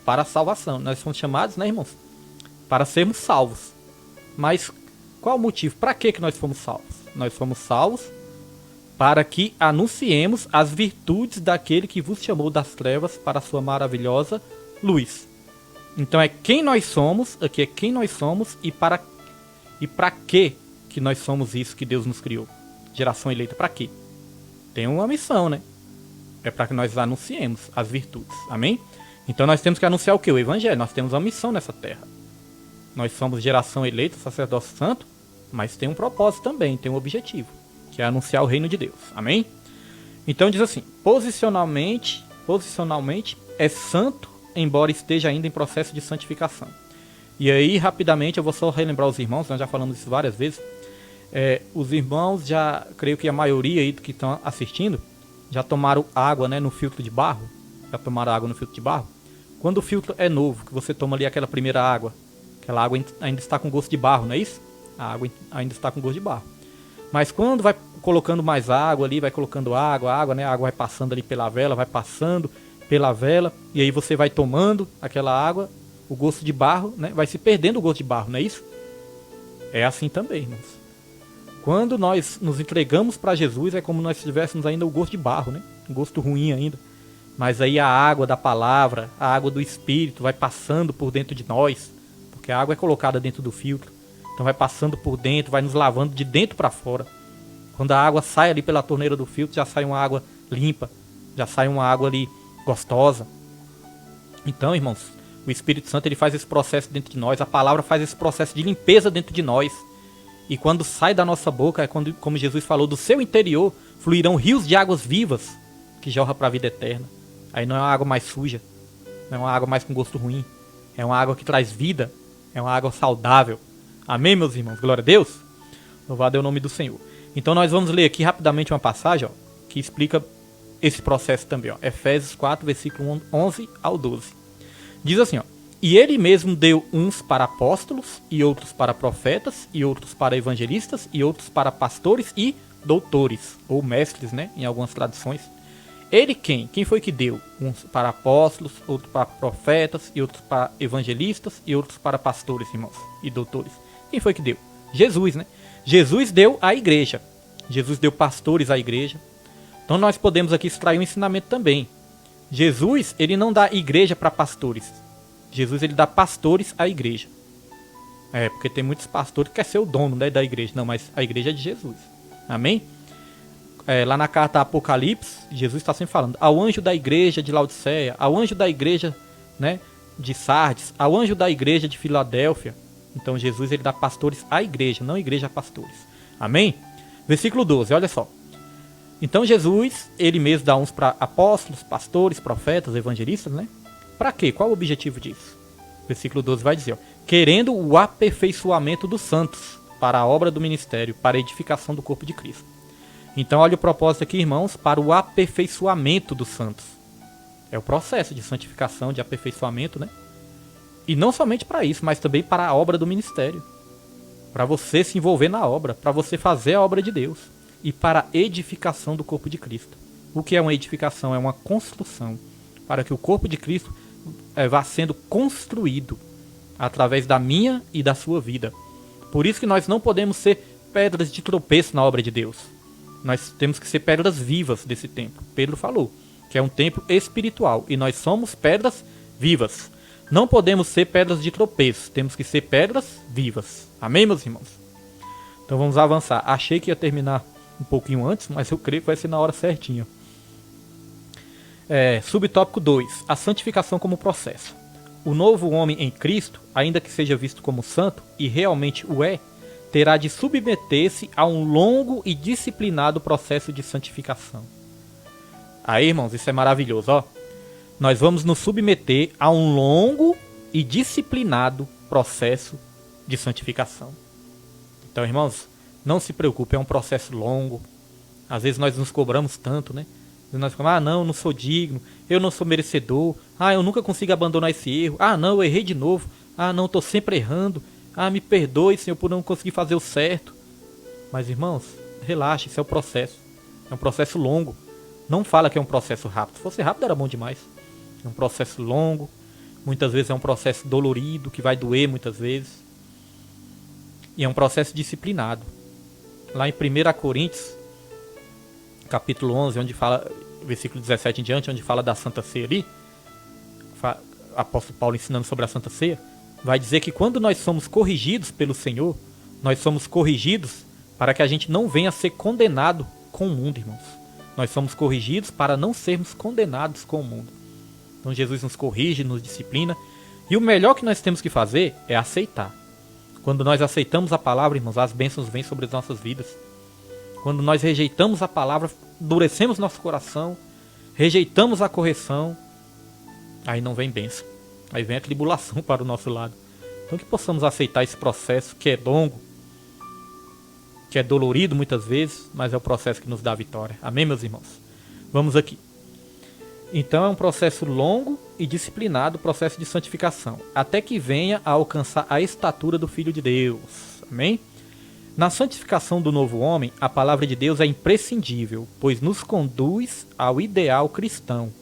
para a salvação. Nós fomos chamados, né, irmãos? Para sermos salvos. Mas qual o motivo? Para que nós fomos salvos? Nós fomos salvos para que anunciemos as virtudes daquele que vos chamou das trevas para a sua maravilhosa luz. Então é quem nós somos, aqui é quem nós somos e para que nós somos isso que Deus nos criou. Geração eleita, para quê? Tem uma missão, né? É para que nós anunciemos as virtudes. Amém? Então nós temos que anunciar o quê? O Evangelho. Nós temos uma missão nessa terra. Nós somos geração eleita, sacerdócio santo, mas tem um propósito também, tem um objetivo, que é anunciar o reino de Deus. Amém? Então diz assim, posicionalmente é santo, embora esteja ainda em processo de santificação. E aí, rapidamente, eu vou só relembrar os irmãos, nós já falamos isso várias vezes. Os irmãos, já creio que a maioria aí que estão assistindo, já tomaram água, né, no filtro de barro. Já tomaram água no filtro de barro. Quando o filtro é novo, que você toma ali aquela primeira água, aquela água ainda está com gosto de barro, não é isso? A água ainda está com gosto de barro. Mas quando vai colocando mais água ali, vai colocando água, né, a água vai passando ali pela vela, vai passando pela vela, e aí você vai tomando aquela água, o gosto de barro, né, vai se perdendo o gosto de barro, não é isso? É assim também, irmãos. Quando nós nos entregamos para Jesus, é como nós tivéssemos ainda o gosto de barro, né? Um gosto ruim ainda. Mas aí a água da palavra, a água do Espírito vai passando por dentro de nós, porque a água é colocada dentro do filtro. Então vai passando por dentro, vai nos lavando de dentro para fora. Quando a água sai ali pela torneira do filtro, já sai uma água limpa, já sai uma água ali gostosa. Então, irmãos, o Espírito Santo ele faz esse processo dentro de nós, a palavra faz esse processo de limpeza dentro de nós. E quando sai da nossa boca, é quando, como Jesus falou, do seu interior fluirão rios de águas vivas que jorram para a vida eterna. Aí não é uma água mais suja, não é uma água mais com gosto ruim. É uma água que traz vida, é uma água saudável. Amém, meus irmãos? Glória a Deus. Louvado é o nome do Senhor. Então nós vamos ler aqui rapidamente uma passagem, ó, que explica esse processo também. Ó. Efésios 4, versículo 11 ao 12. Diz assim, ó: E ele mesmo deu uns para apóstolos, e outros para profetas, e outros para evangelistas, e outros para pastores e doutores, ou mestres, né, em algumas traduções. Ele quem? Quem foi que deu? Uns para apóstolos, outros para profetas, e outros para evangelistas, e outros para pastores, irmãos, e doutores. Quem foi que deu? Jesus, né? Jesus deu à igreja. Jesus deu pastores à igreja. Então nós podemos aqui extrair um ensinamento também. Jesus, ele não dá igreja para pastores. Jesus, ele dá pastores à igreja. Porque tem muitos pastores que querem ser o dono, né, da igreja. Não, mas a igreja é de Jesus. Amém? Lá na carta Apocalipse, Jesus está sempre falando ao anjo da igreja de Laodiceia, ao anjo da igreja, né, de Sardes, ao anjo da igreja de Filadélfia. Então Jesus, ele dá pastores à igreja, não igreja a pastores. Amém? Versículo 12, olha só. Então Jesus, ele mesmo dá uns para apóstolos, pastores, profetas, evangelistas, né? Para quê? Qual o objetivo disso? Versículo 12 vai dizer, ó: querendo o aperfeiçoamento dos santos, para a obra do ministério, para a edificação do corpo de Cristo. Então olha o propósito aqui, irmãos, para o aperfeiçoamento dos santos. É o processo de santificação, de aperfeiçoamento, né? E não somente para isso, mas também para a obra do ministério. Para você se envolver na obra, para você fazer a obra de Deus. E para a edificação do corpo de Cristo. O que é uma edificação? É uma construção. Para que o corpo de Cristo vá sendo construído através da minha e da sua vida. Por isso que nós não podemos ser pedras de tropeço na obra de Deus. Nós temos que ser pedras vivas desse templo. Pedro falou que é um templo espiritual e nós somos pedras vivas. Não podemos ser pedras de tropeço, temos que ser pedras vivas. Amém, meus irmãos? Então vamos avançar. Achei que ia terminar um pouquinho antes, mas eu creio que vai ser na hora certinha. Subtópico 2. A santificação como processo. O novo homem em Cristo, ainda que seja visto como santo, e realmente o é, terá de submeter-se a um longo e disciplinado processo de santificação. Aí, irmãos, isso é maravilhoso, ó. Nós vamos nos submeter a um longo e disciplinado processo de santificação. Então, irmãos, não se preocupe, é um processo longo. Às vezes nós nos cobramos tanto, né? Nós falamos, não, eu não sou digno, eu não sou merecedor, eu nunca consigo abandonar esse erro, não, eu errei de novo, não, estou sempre errando, me perdoe, Senhor, por não conseguir fazer o certo. Mas, irmãos, relaxe, isso é o processo. É um processo longo. Não fala que é um processo rápido. Se fosse rápido era bom demais. É um processo longo. Muitas vezes é um processo dolorido, que vai doer muitas vezes. E é um processo disciplinado. Lá em 1 Coríntios, capítulo 11, onde fala, versículo 17 em diante, onde fala da Santa Ceia ali, apóstolo Paulo ensinando sobre a Santa Ceia, vai dizer que quando nós somos corrigidos pelo Senhor, nós somos corrigidos para que a gente não venha a ser condenado com o mundo, irmãos. Nós somos corrigidos para não sermos condenados com o mundo. Então Jesus nos corrige, nos disciplina. E o melhor que nós temos que fazer é aceitar. Quando nós aceitamos a palavra, irmãos, as bênçãos vêm sobre as nossas vidas. Quando nós rejeitamos a palavra, endurecemos nosso coração, rejeitamos a correção, aí não vem bênção. Aí vem a tribulação para o nosso lado. Então que possamos aceitar esse processo que é longo, que é dolorido muitas vezes, mas é o processo que nos dá a vitória. Amém, meus irmãos? Vamos aqui. Então é um processo longo e disciplinado, processo de santificação, até que venha a alcançar a estatura do Filho de Deus. Amém? Na santificação do novo homem, a palavra de Deus é imprescindível, pois nos conduz ao ideal cristão,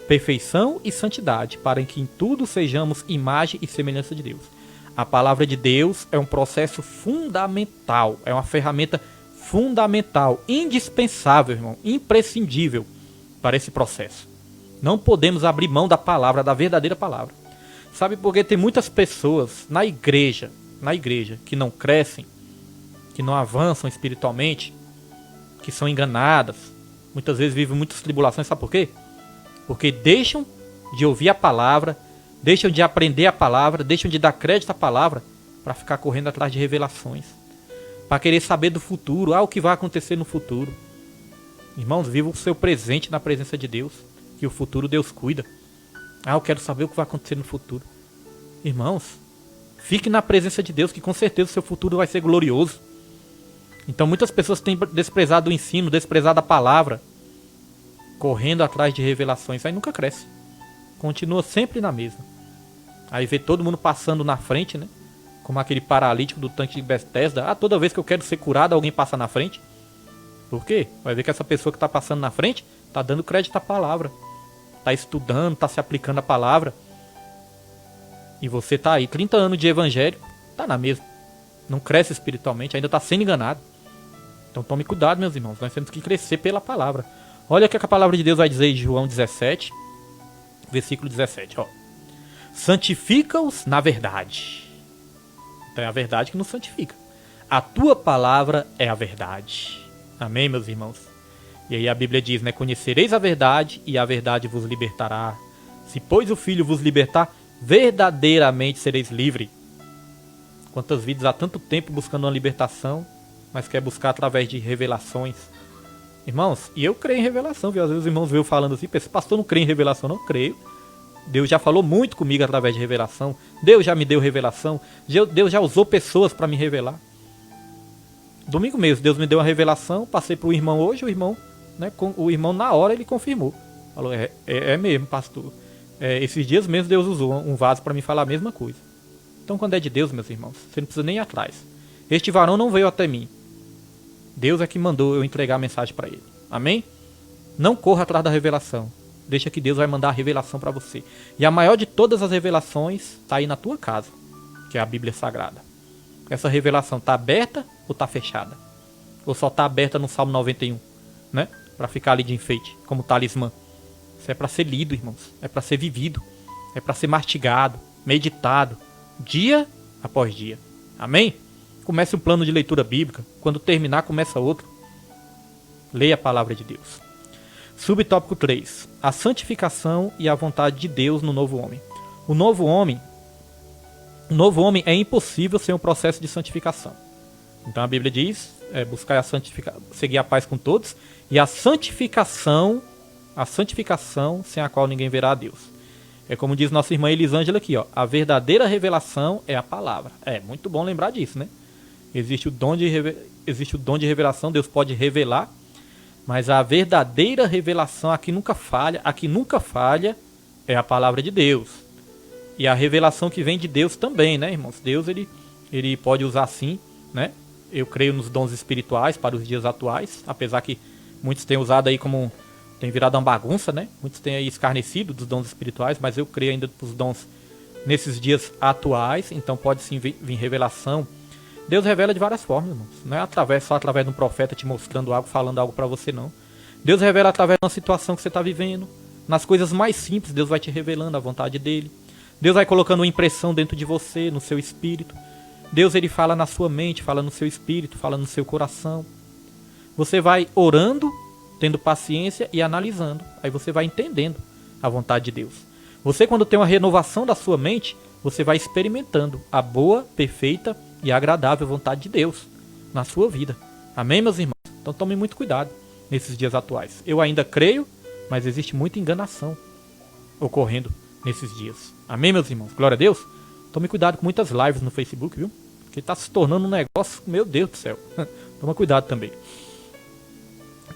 perfeição e santidade, para que em tudo sejamos imagem e semelhança de Deus. A palavra de Deus é um processo fundamental, é uma ferramenta fundamental, indispensável, irmão, imprescindível para esse processo. Não podemos abrir mão da palavra, da verdadeira palavra. Sabe por que tem muitas pessoas na igreja, que não crescem, que não avançam espiritualmente, que são enganadas, muitas vezes vivem muitas tribulações, sabe por quê? Porque deixam de ouvir a palavra, deixam de aprender a palavra, deixam de dar crédito à palavra para ficar correndo atrás de revelações, para querer saber do futuro, o que vai acontecer no futuro. Irmãos, viva o seu presente na presença de Deus, que o futuro Deus cuida. Eu quero saber o que vai acontecer no futuro. Irmãos, fique na presença de Deus, que com certeza o seu futuro vai ser glorioso. Então muitas pessoas têm desprezado o ensino, desprezado a palavra, correndo atrás de revelações, aí nunca cresce. Continua sempre na mesma. Aí vê todo mundo passando na frente, né? Como aquele paralítico do tanque de Bethesda. Toda vez que eu quero ser curado, alguém passa na frente. Por quê? Vai ver que essa pessoa que está passando na frente está dando crédito à palavra. Está estudando, está se aplicando a palavra. E você está aí, 30 anos de evangelho, está na mesma. Não cresce espiritualmente, ainda está sendo enganado. Então tome cuidado, meus irmãos. Nós temos que crescer pela palavra. Olha o que a palavra de Deus vai dizer em João 17, versículo 17. Santifica-os na verdade. Então é a verdade que nos santifica. A tua palavra é a verdade. Amém, meus irmãos? E aí a Bíblia diz, né? Conhecereis a verdade e a verdade vos libertará. Se, pois, o Filho vos libertar, verdadeiramente sereis livres. Quantas vidas há tanto tempo buscando uma libertação, mas quer buscar através de revelações. Irmãos, e eu creio em revelação, viu? Às vezes os irmãos veem falando assim, esse pastor não crê em revelação, não creio. Deus já falou muito comigo através de revelação. Deus já me deu revelação. Deus já usou pessoas para me revelar. Domingo mesmo, Deus me deu uma revelação, passei para o irmão hoje, o irmão na hora ele confirmou. Falou, é mesmo, pastor. Esses dias mesmo Deus usou um vaso para me falar a mesma coisa. Então quando é de Deus, meus irmãos, você não precisa nem ir atrás. Este varão não veio até mim. Deus é que mandou eu entregar a mensagem para ele. Amém? Não corra atrás da revelação. Deixa que Deus vai mandar a revelação para você. E a maior de todas as revelações está aí na tua casa, que é a Bíblia Sagrada. Essa revelação está aberta ou está fechada? Ou só está aberta no Salmo 91, né? Para ficar ali de enfeite, como talismã. Isso é para ser lido, irmãos. É para ser vivido. É para ser mastigado, meditado, dia após dia. Amém? Comece um plano de leitura bíblica. Quando terminar, começa outro. Leia a palavra de Deus. Subtópico 3. A santificação e a vontade de Deus no novo homem. O novo homem é impossível sem um processo de santificação. Então a Bíblia diz, buscar seguir a paz com todos, e a santificação sem a qual ninguém verá a Deus. É como diz nossa irmã Elisângela aqui, a verdadeira revelação é a palavra. É muito bom lembrar disso, né? Existe o dom de revelação, Deus pode revelar, mas a verdadeira revelação, a que nunca falha, é a palavra de Deus. E a revelação que vem de Deus também, né, irmãos? Deus, ele pode usar sim, né? Eu creio nos dons espirituais para os dias atuais, apesar que muitos têm usado aí como... tem virado uma bagunça, né? Muitos têm aí escarnecido dos dons espirituais, mas eu creio ainda nos dons nesses dias atuais, então pode sim vir revelação. Deus revela de várias formas, irmãos. Não é só através de um profeta te mostrando algo, falando algo para você, não. Deus revela através de uma situação que você está vivendo. Nas coisas mais simples, Deus vai te revelando a vontade dele. Deus vai colocando uma impressão dentro de você, no seu espírito. Deus, ele fala na sua mente, fala no seu espírito, fala no seu coração. Você vai orando, tendo paciência e analisando. Aí você vai entendendo a vontade de Deus. Você, quando tem uma renovação da sua mente, você vai experimentando a boa, perfeita e agradável vontade de Deus na sua vida. Amém, meus irmãos? Então tome muito cuidado nesses dias atuais. Eu ainda creio, mas existe muita enganação ocorrendo nesses dias. Amém, meus irmãos? Glória a Deus. Tome cuidado com muitas lives no Facebook, viu? Porque está se tornando um negócio, meu Deus do céu. Toma cuidado também.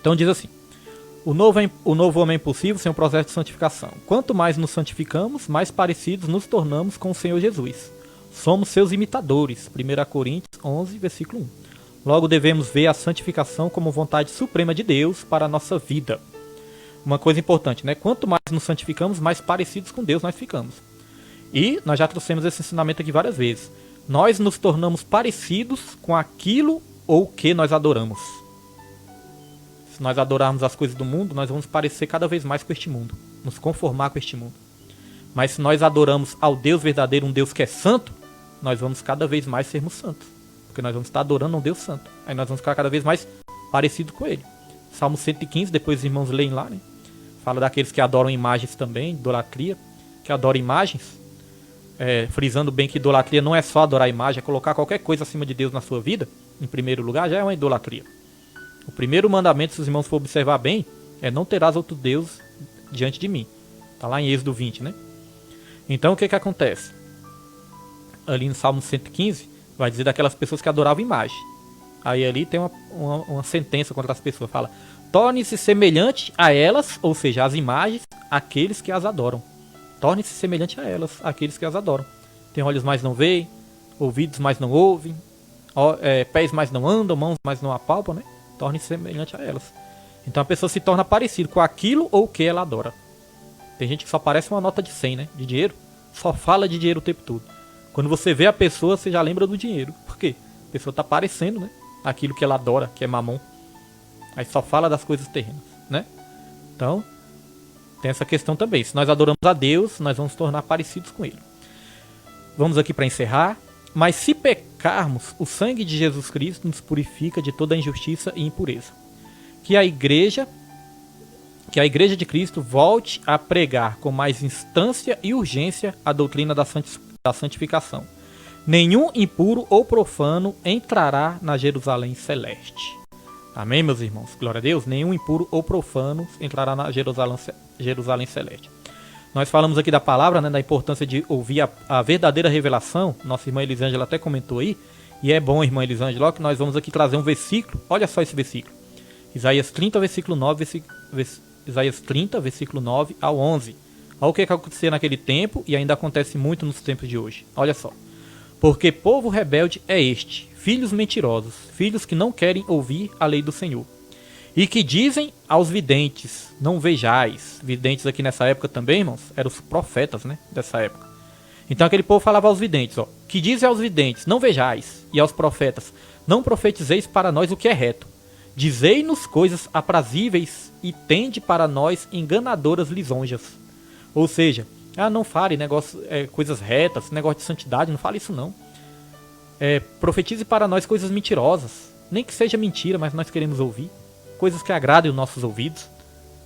Então diz assim: o novo homem é impossível sem um processo de santificação. Quanto mais nos santificamos, mais parecidos nos tornamos com o Senhor Jesus. Somos seus imitadores. 1 Coríntios 11, versículo 1. Logo devemos ver a santificação como vontade suprema de Deus para a nossa vida. Uma coisa importante, né? Quanto mais nos santificamos, mais parecidos com Deus nós ficamos. E nós já trouxemos esse ensinamento aqui várias vezes. Nós nos tornamos parecidos com aquilo ou que nós adoramos. Se nós adorarmos as coisas do mundo, nós vamos parecer cada vez mais com este mundo. Nos conformar com este mundo. Mas se nós adoramos ao Deus verdadeiro, um Deus que é santo, nós vamos cada vez mais sermos santos. Porque nós vamos estar adorando um Deus santo. Aí nós vamos ficar cada vez mais parecidos com ele. Salmo 115, depois os irmãos leem lá, né? Fala daqueles que adoram imagens também, idolatria. Que adoram imagens. Frisando bem que idolatria não é só adorar imagem, é colocar qualquer coisa acima de Deus na sua vida. em primeiro lugar, já é uma idolatria. O primeiro mandamento, se os irmãos for observar bem, é não terás outro Deus diante de mim. Está lá em Êxodo 20, né? Então o que acontece? Ali no Salmo 115, vai dizer daquelas pessoas que adoravam imagem. Aí ali tem uma sentença contra as pessoas. Fala, torne-se semelhante a elas, ou seja, as imagens, aqueles que as adoram. Torne-se semelhante a elas, aqueles que as adoram. Tem olhos, mas não veem, ouvidos, mas não ouvem, pés, mas não andam, mãos, mas não apalpam, né? Torne-se semelhante a elas. Então a pessoa se torna parecida com aquilo ou o que ela adora. Tem gente que só parece uma nota de 100, né? De dinheiro. Só fala de dinheiro o tempo todo. Quando você vê a pessoa, você já lembra do dinheiro. Por quê? A pessoa está parecendo, né? Aquilo que ela adora, que é mamon. Aí só fala das coisas terrenas, né? Então, tem essa questão também. Se nós adoramos a Deus, nós vamos nos tornar parecidos com Ele. Vamos aqui para encerrar. Mas se pecarmos, o sangue de Jesus Cristo nos purifica de toda injustiça e impureza. Que a igreja de Cristo volte a pregar com mais instância e urgência a doutrina da santificação. Nenhum impuro ou profano entrará na Jerusalém celeste. Amém, meus irmãos? Glória a Deus. Nenhum impuro ou profano entrará na Jerusalém celeste. Nós falamos aqui da palavra, né, da importância de ouvir a verdadeira revelação. Nossa irmã Elisângela até comentou aí. E é bom, irmã Elisângela, que nós vamos aqui trazer um versículo. Olha só esse versículo. Isaías 30, versículo 9, Isaías 30, versículo 9 ao 11. Olha o que acontecia naquele tempo e ainda acontece muito nos tempos de hoje. Olha só. Porque povo rebelde é este, filhos mentirosos, filhos que não querem ouvir a lei do Senhor. E que dizem aos videntes, não vejais. Videntes aqui nessa época também, irmãos, eram os profetas, né, dessa época. Então aquele povo falava aos videntes, ó, que dizem aos videntes, não vejais, e aos profetas, não profetizeis para nós o que é reto. Dizei-nos coisas aprazíveis e tende para nós enganadoras lisonjas. Ou seja, não fale coisas retas, negócio de santidade, não fale isso não. Profetize para nós coisas mentirosas, nem que seja mentira, mas nós queremos ouvir. Coisas que agradem os nossos ouvidos.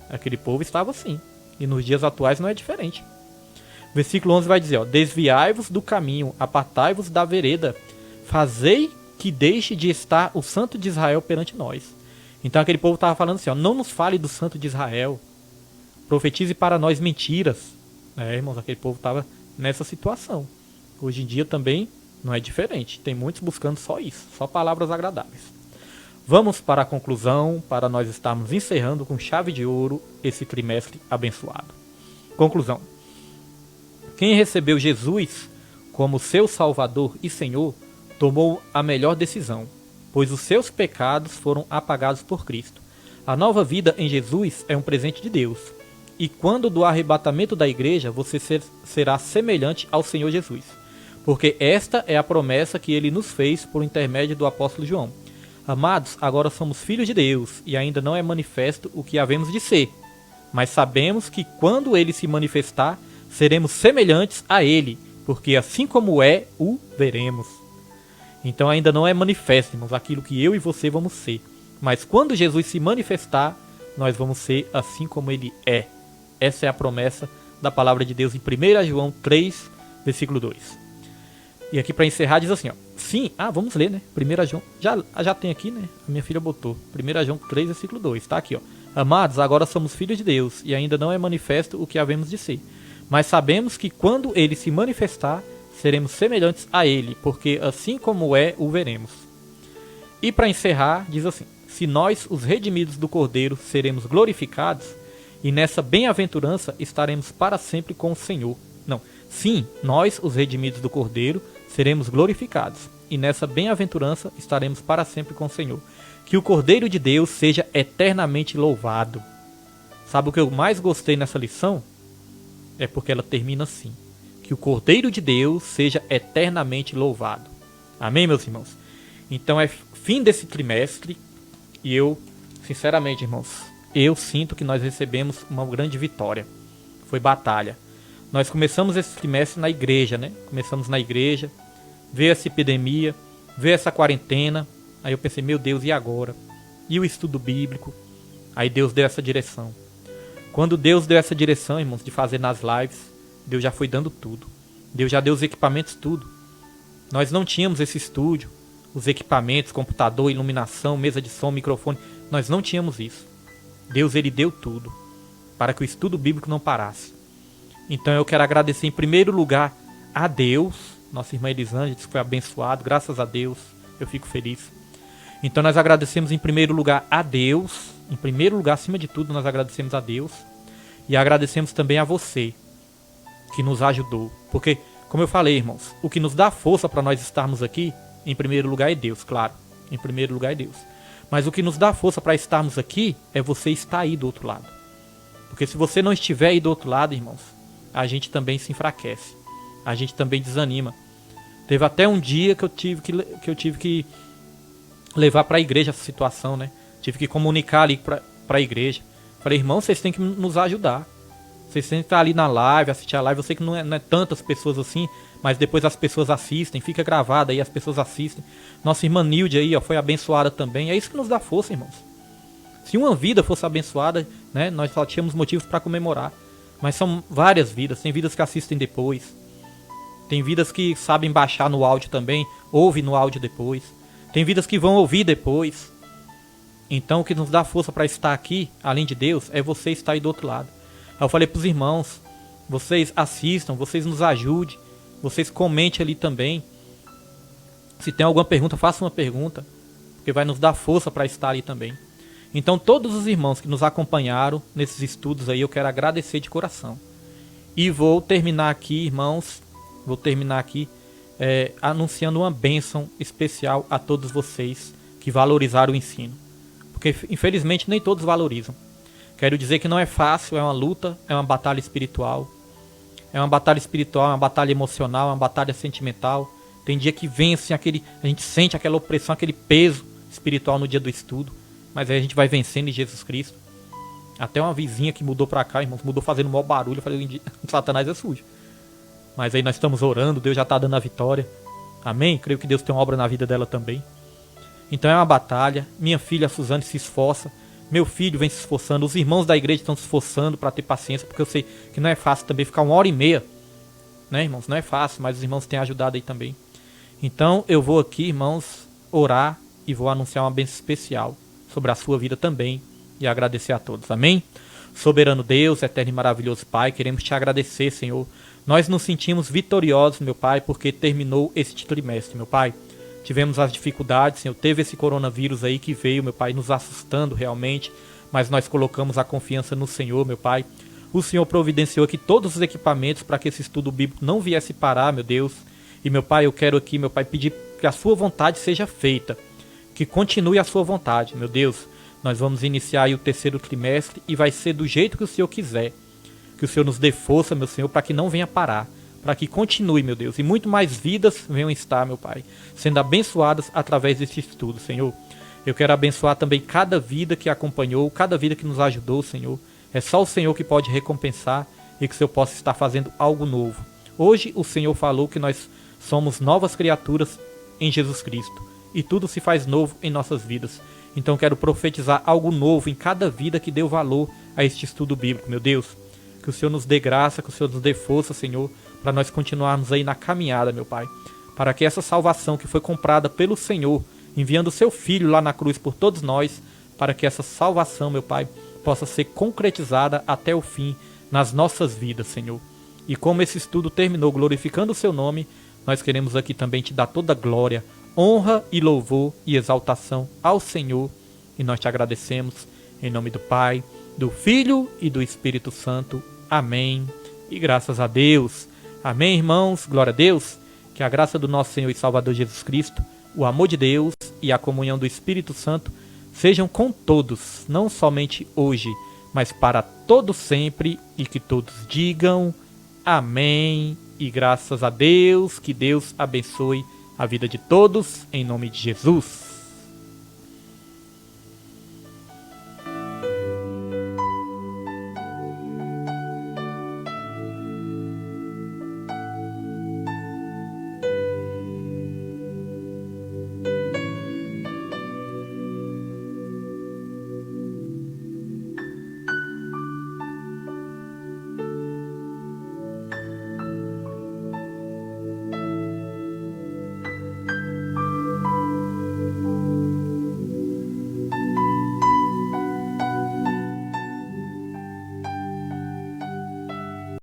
Aquele povo estava assim. E nos dias atuais não é diferente. Versículo 11 vai dizer, ó, desviai-vos do caminho, apartai-vos da vereda, fazei que deixe de estar o Santo de Israel perante nós. Então aquele povo estava falando assim, ó, não nos fale do Santo de Israel, profetize para nós mentiras. Irmãos, aquele povo estava nessa situação. Hoje em dia também não é diferente. Tem muitos buscando só isso, só palavras agradáveis. Vamos para a conclusão, para nós estarmos encerrando com chave de ouro esse trimestre abençoado. Conclusão. Quem recebeu Jesus como seu Salvador e Senhor, tomou a melhor decisão, pois os seus pecados foram apagados por Cristo. A nova vida em Jesus é um presente de Deus. E quando do arrebatamento da igreja, você será semelhante ao Senhor Jesus. Porque esta é a promessa que ele nos fez por intermédio do apóstolo João. Amados, agora somos filhos de Deus, e ainda não é manifesto o que havemos de ser. Mas sabemos que quando ele se manifestar, seremos semelhantes a ele, porque assim como é, o veremos. Então ainda não é manifesto, irmãos, aquilo que eu e você vamos ser. Mas quando Jesus se manifestar, nós vamos ser assim como ele é. Essa é a promessa da palavra de Deus em 1 João 3, versículo 2. E aqui para encerrar diz assim, ó. Sim, vamos ler, né? 1 João, já tem aqui, né? A minha filha botou. 1 João 3, versículo 2, tá aqui, ó. Amados, agora somos filhos de Deus, e ainda não é manifesto o que havemos de ser. Mas sabemos que quando ele se manifestar, seremos semelhantes a ele, porque assim como é, o veremos. E para encerrar, diz assim, se nós, os redimidos do Cordeiro, seremos glorificados, e nessa bem-aventurança estaremos para sempre com o Senhor. Não, sim, nós, os redimidos do Cordeiro, seremos glorificados, e nessa bem-aventurança estaremos para sempre com o Senhor. Que o Cordeiro de Deus seja eternamente louvado. Sabe o que eu mais gostei nessa lição? É porque ela termina assim. Que o Cordeiro de Deus seja eternamente louvado. Amém, meus irmãos? Então é fim desse trimestre, e eu, sinceramente, irmãos, eu sinto que nós recebemos uma grande vitória. Foi batalha. Nós começamos esse trimestre na igreja, né? Começamos na igreja, veio essa epidemia, veio essa quarentena. Aí eu pensei, meu Deus, e agora? E o estudo bíblico? Aí Deus deu essa direção. Quando Deus deu essa direção, irmãos, de fazer nas lives, Deus já foi dando tudo. Deus já deu os equipamentos, tudo. Nós não tínhamos esse estúdio. os equipamentos, computador, iluminação, mesa de som, microfone. Nós não tínhamos isso. Deus, ele deu tudo para que o estudo bíblico não parasse. Então eu quero agradecer em primeiro lugar a Deus. Nossa irmã Elisângela disse que foi abençoado, graças a Deus, eu fico feliz. Então nós agradecemos em primeiro lugar a Deus, em primeiro lugar, acima de tudo, nós agradecemos a Deus. E agradecemos também a você, que nos ajudou. Porque, como eu falei, irmãos, o que nos dá força para nós estarmos aqui, em primeiro lugar é Deus, claro. Em primeiro lugar é Deus. Mas o que nos dá força para estarmos aqui é você estar aí do outro lado. Porque se você não estiver aí do outro lado, irmãos, a gente também se enfraquece. A gente também desanima. Teve até um dia que eu tive que levar para a igreja essa situação, né? Tive que comunicar ali para a igreja. Falei, irmão, vocês têm que nos ajudar. Vocês têm que estar ali na live, assistir a live. Eu sei que não é tantas pessoas assim, mas depois as pessoas assistem, fica gravado aí, as pessoas assistem. Nossa irmã Nilde aí, ó, foi abençoada também. É isso que nos dá força, irmãos. Se uma vida fosse abençoada, né, nós só tínhamos motivos para comemorar. Mas são várias vidas. Tem vidas que assistem depois. Tem vidas que sabem baixar no áudio também, ouvem no áudio depois. Tem vidas que vão ouvir depois. Então o que nos dá força para estar aqui, além de Deus, é você estar aí do outro lado. Aí eu falei para os irmãos, vocês assistam, vocês nos ajudem, vocês comentem ali também. Se tem alguma pergunta, faça uma pergunta, porque vai nos dar força para estar ali também. Então todos os irmãos que nos acompanharam nesses estudos aí, eu quero agradecer de coração. E vou terminar aqui, irmãos, anunciando uma bênção especial a todos vocês que valorizaram o ensino. Porque infelizmente nem todos valorizam. Quero dizer que não é fácil, é uma luta, é uma batalha espiritual. É uma batalha espiritual, é uma batalha emocional, é uma batalha sentimental. Tem dia que vence a gente sente aquela opressão, aquele peso espiritual no dia do estudo. Mas aí a gente vai vencendo em Jesus Cristo. Até uma vizinha que mudou pra cá, irmãos, mudou fazendo maior barulho. Eu falei, Satanás é sujo. Mas aí nós estamos orando, Deus já está dando a vitória. Amém? Creio que Deus tem uma obra na vida dela também. Então é uma batalha. Minha filha, a Suzane, se esforça. Meu filho vem se esforçando. Os irmãos da igreja estão se esforçando para ter paciência. Porque eu sei que não é fácil também ficar 1h30. Né, irmãos? Não é fácil, mas os irmãos têm ajudado aí também. Então eu vou aqui, irmãos, orar e vou anunciar uma bênção especial sobre a sua vida também. E agradecer a todos. Amém? Soberano Deus, eterno e maravilhoso Pai, queremos te agradecer, Senhor. Nós nos sentimos vitoriosos, meu Pai, porque terminou este trimestre, meu Pai. Tivemos as dificuldades, Senhor, teve esse coronavírus aí que veio, meu Pai, nos assustando realmente, mas nós colocamos a confiança no Senhor, meu Pai. O Senhor providenciou aqui todos os equipamentos para que esse estudo bíblico não viesse parar, meu Deus. E, meu Pai, eu quero aqui, meu Pai, pedir que a sua vontade seja feita, que continue a sua vontade, meu Deus. Nós vamos iniciar aí o 3º trimestre e vai ser do jeito que o Senhor quiser. Que o Senhor nos dê força, meu Senhor, para que não venha parar. Para que continue, meu Deus. E muito mais vidas venham estar, meu Pai, sendo abençoadas através desse estudo, Senhor. Eu quero abençoar também cada vida que acompanhou, cada vida que nos ajudou, Senhor. É só o Senhor que pode recompensar e que o Senhor possa estar fazendo algo novo. Hoje o Senhor falou que nós somos novas criaturas em Jesus Cristo. E tudo se faz novo em nossas vidas. Então quero profetizar algo novo em cada vida que deu valor a este estudo bíblico, meu Deus. Que o Senhor nos dê graça, que o Senhor nos dê força, Senhor, para nós continuarmos aí na caminhada, meu Pai. Para que essa salvação que foi comprada pelo Senhor, enviando o seu Filho lá na cruz por todos nós, para que essa salvação, meu Pai, possa ser concretizada até o fim nas nossas vidas, Senhor. E como esse estudo terminou glorificando o seu nome, nós queremos aqui também te dar toda a glória, honra e louvor e exaltação ao Senhor. E nós te agradecemos em nome do Pai, do Filho e do Espírito Santo. Amém. E graças a Deus. Amém, irmãos. Glória a Deus. Que a graça do nosso Senhor e Salvador Jesus Cristo, o amor de Deus e a comunhão do Espírito Santo sejam com todos, não somente hoje, mas para todo sempre, e que todos digam amém. E graças a Deus, que Deus abençoe a vida de todos, em nome de Jesus.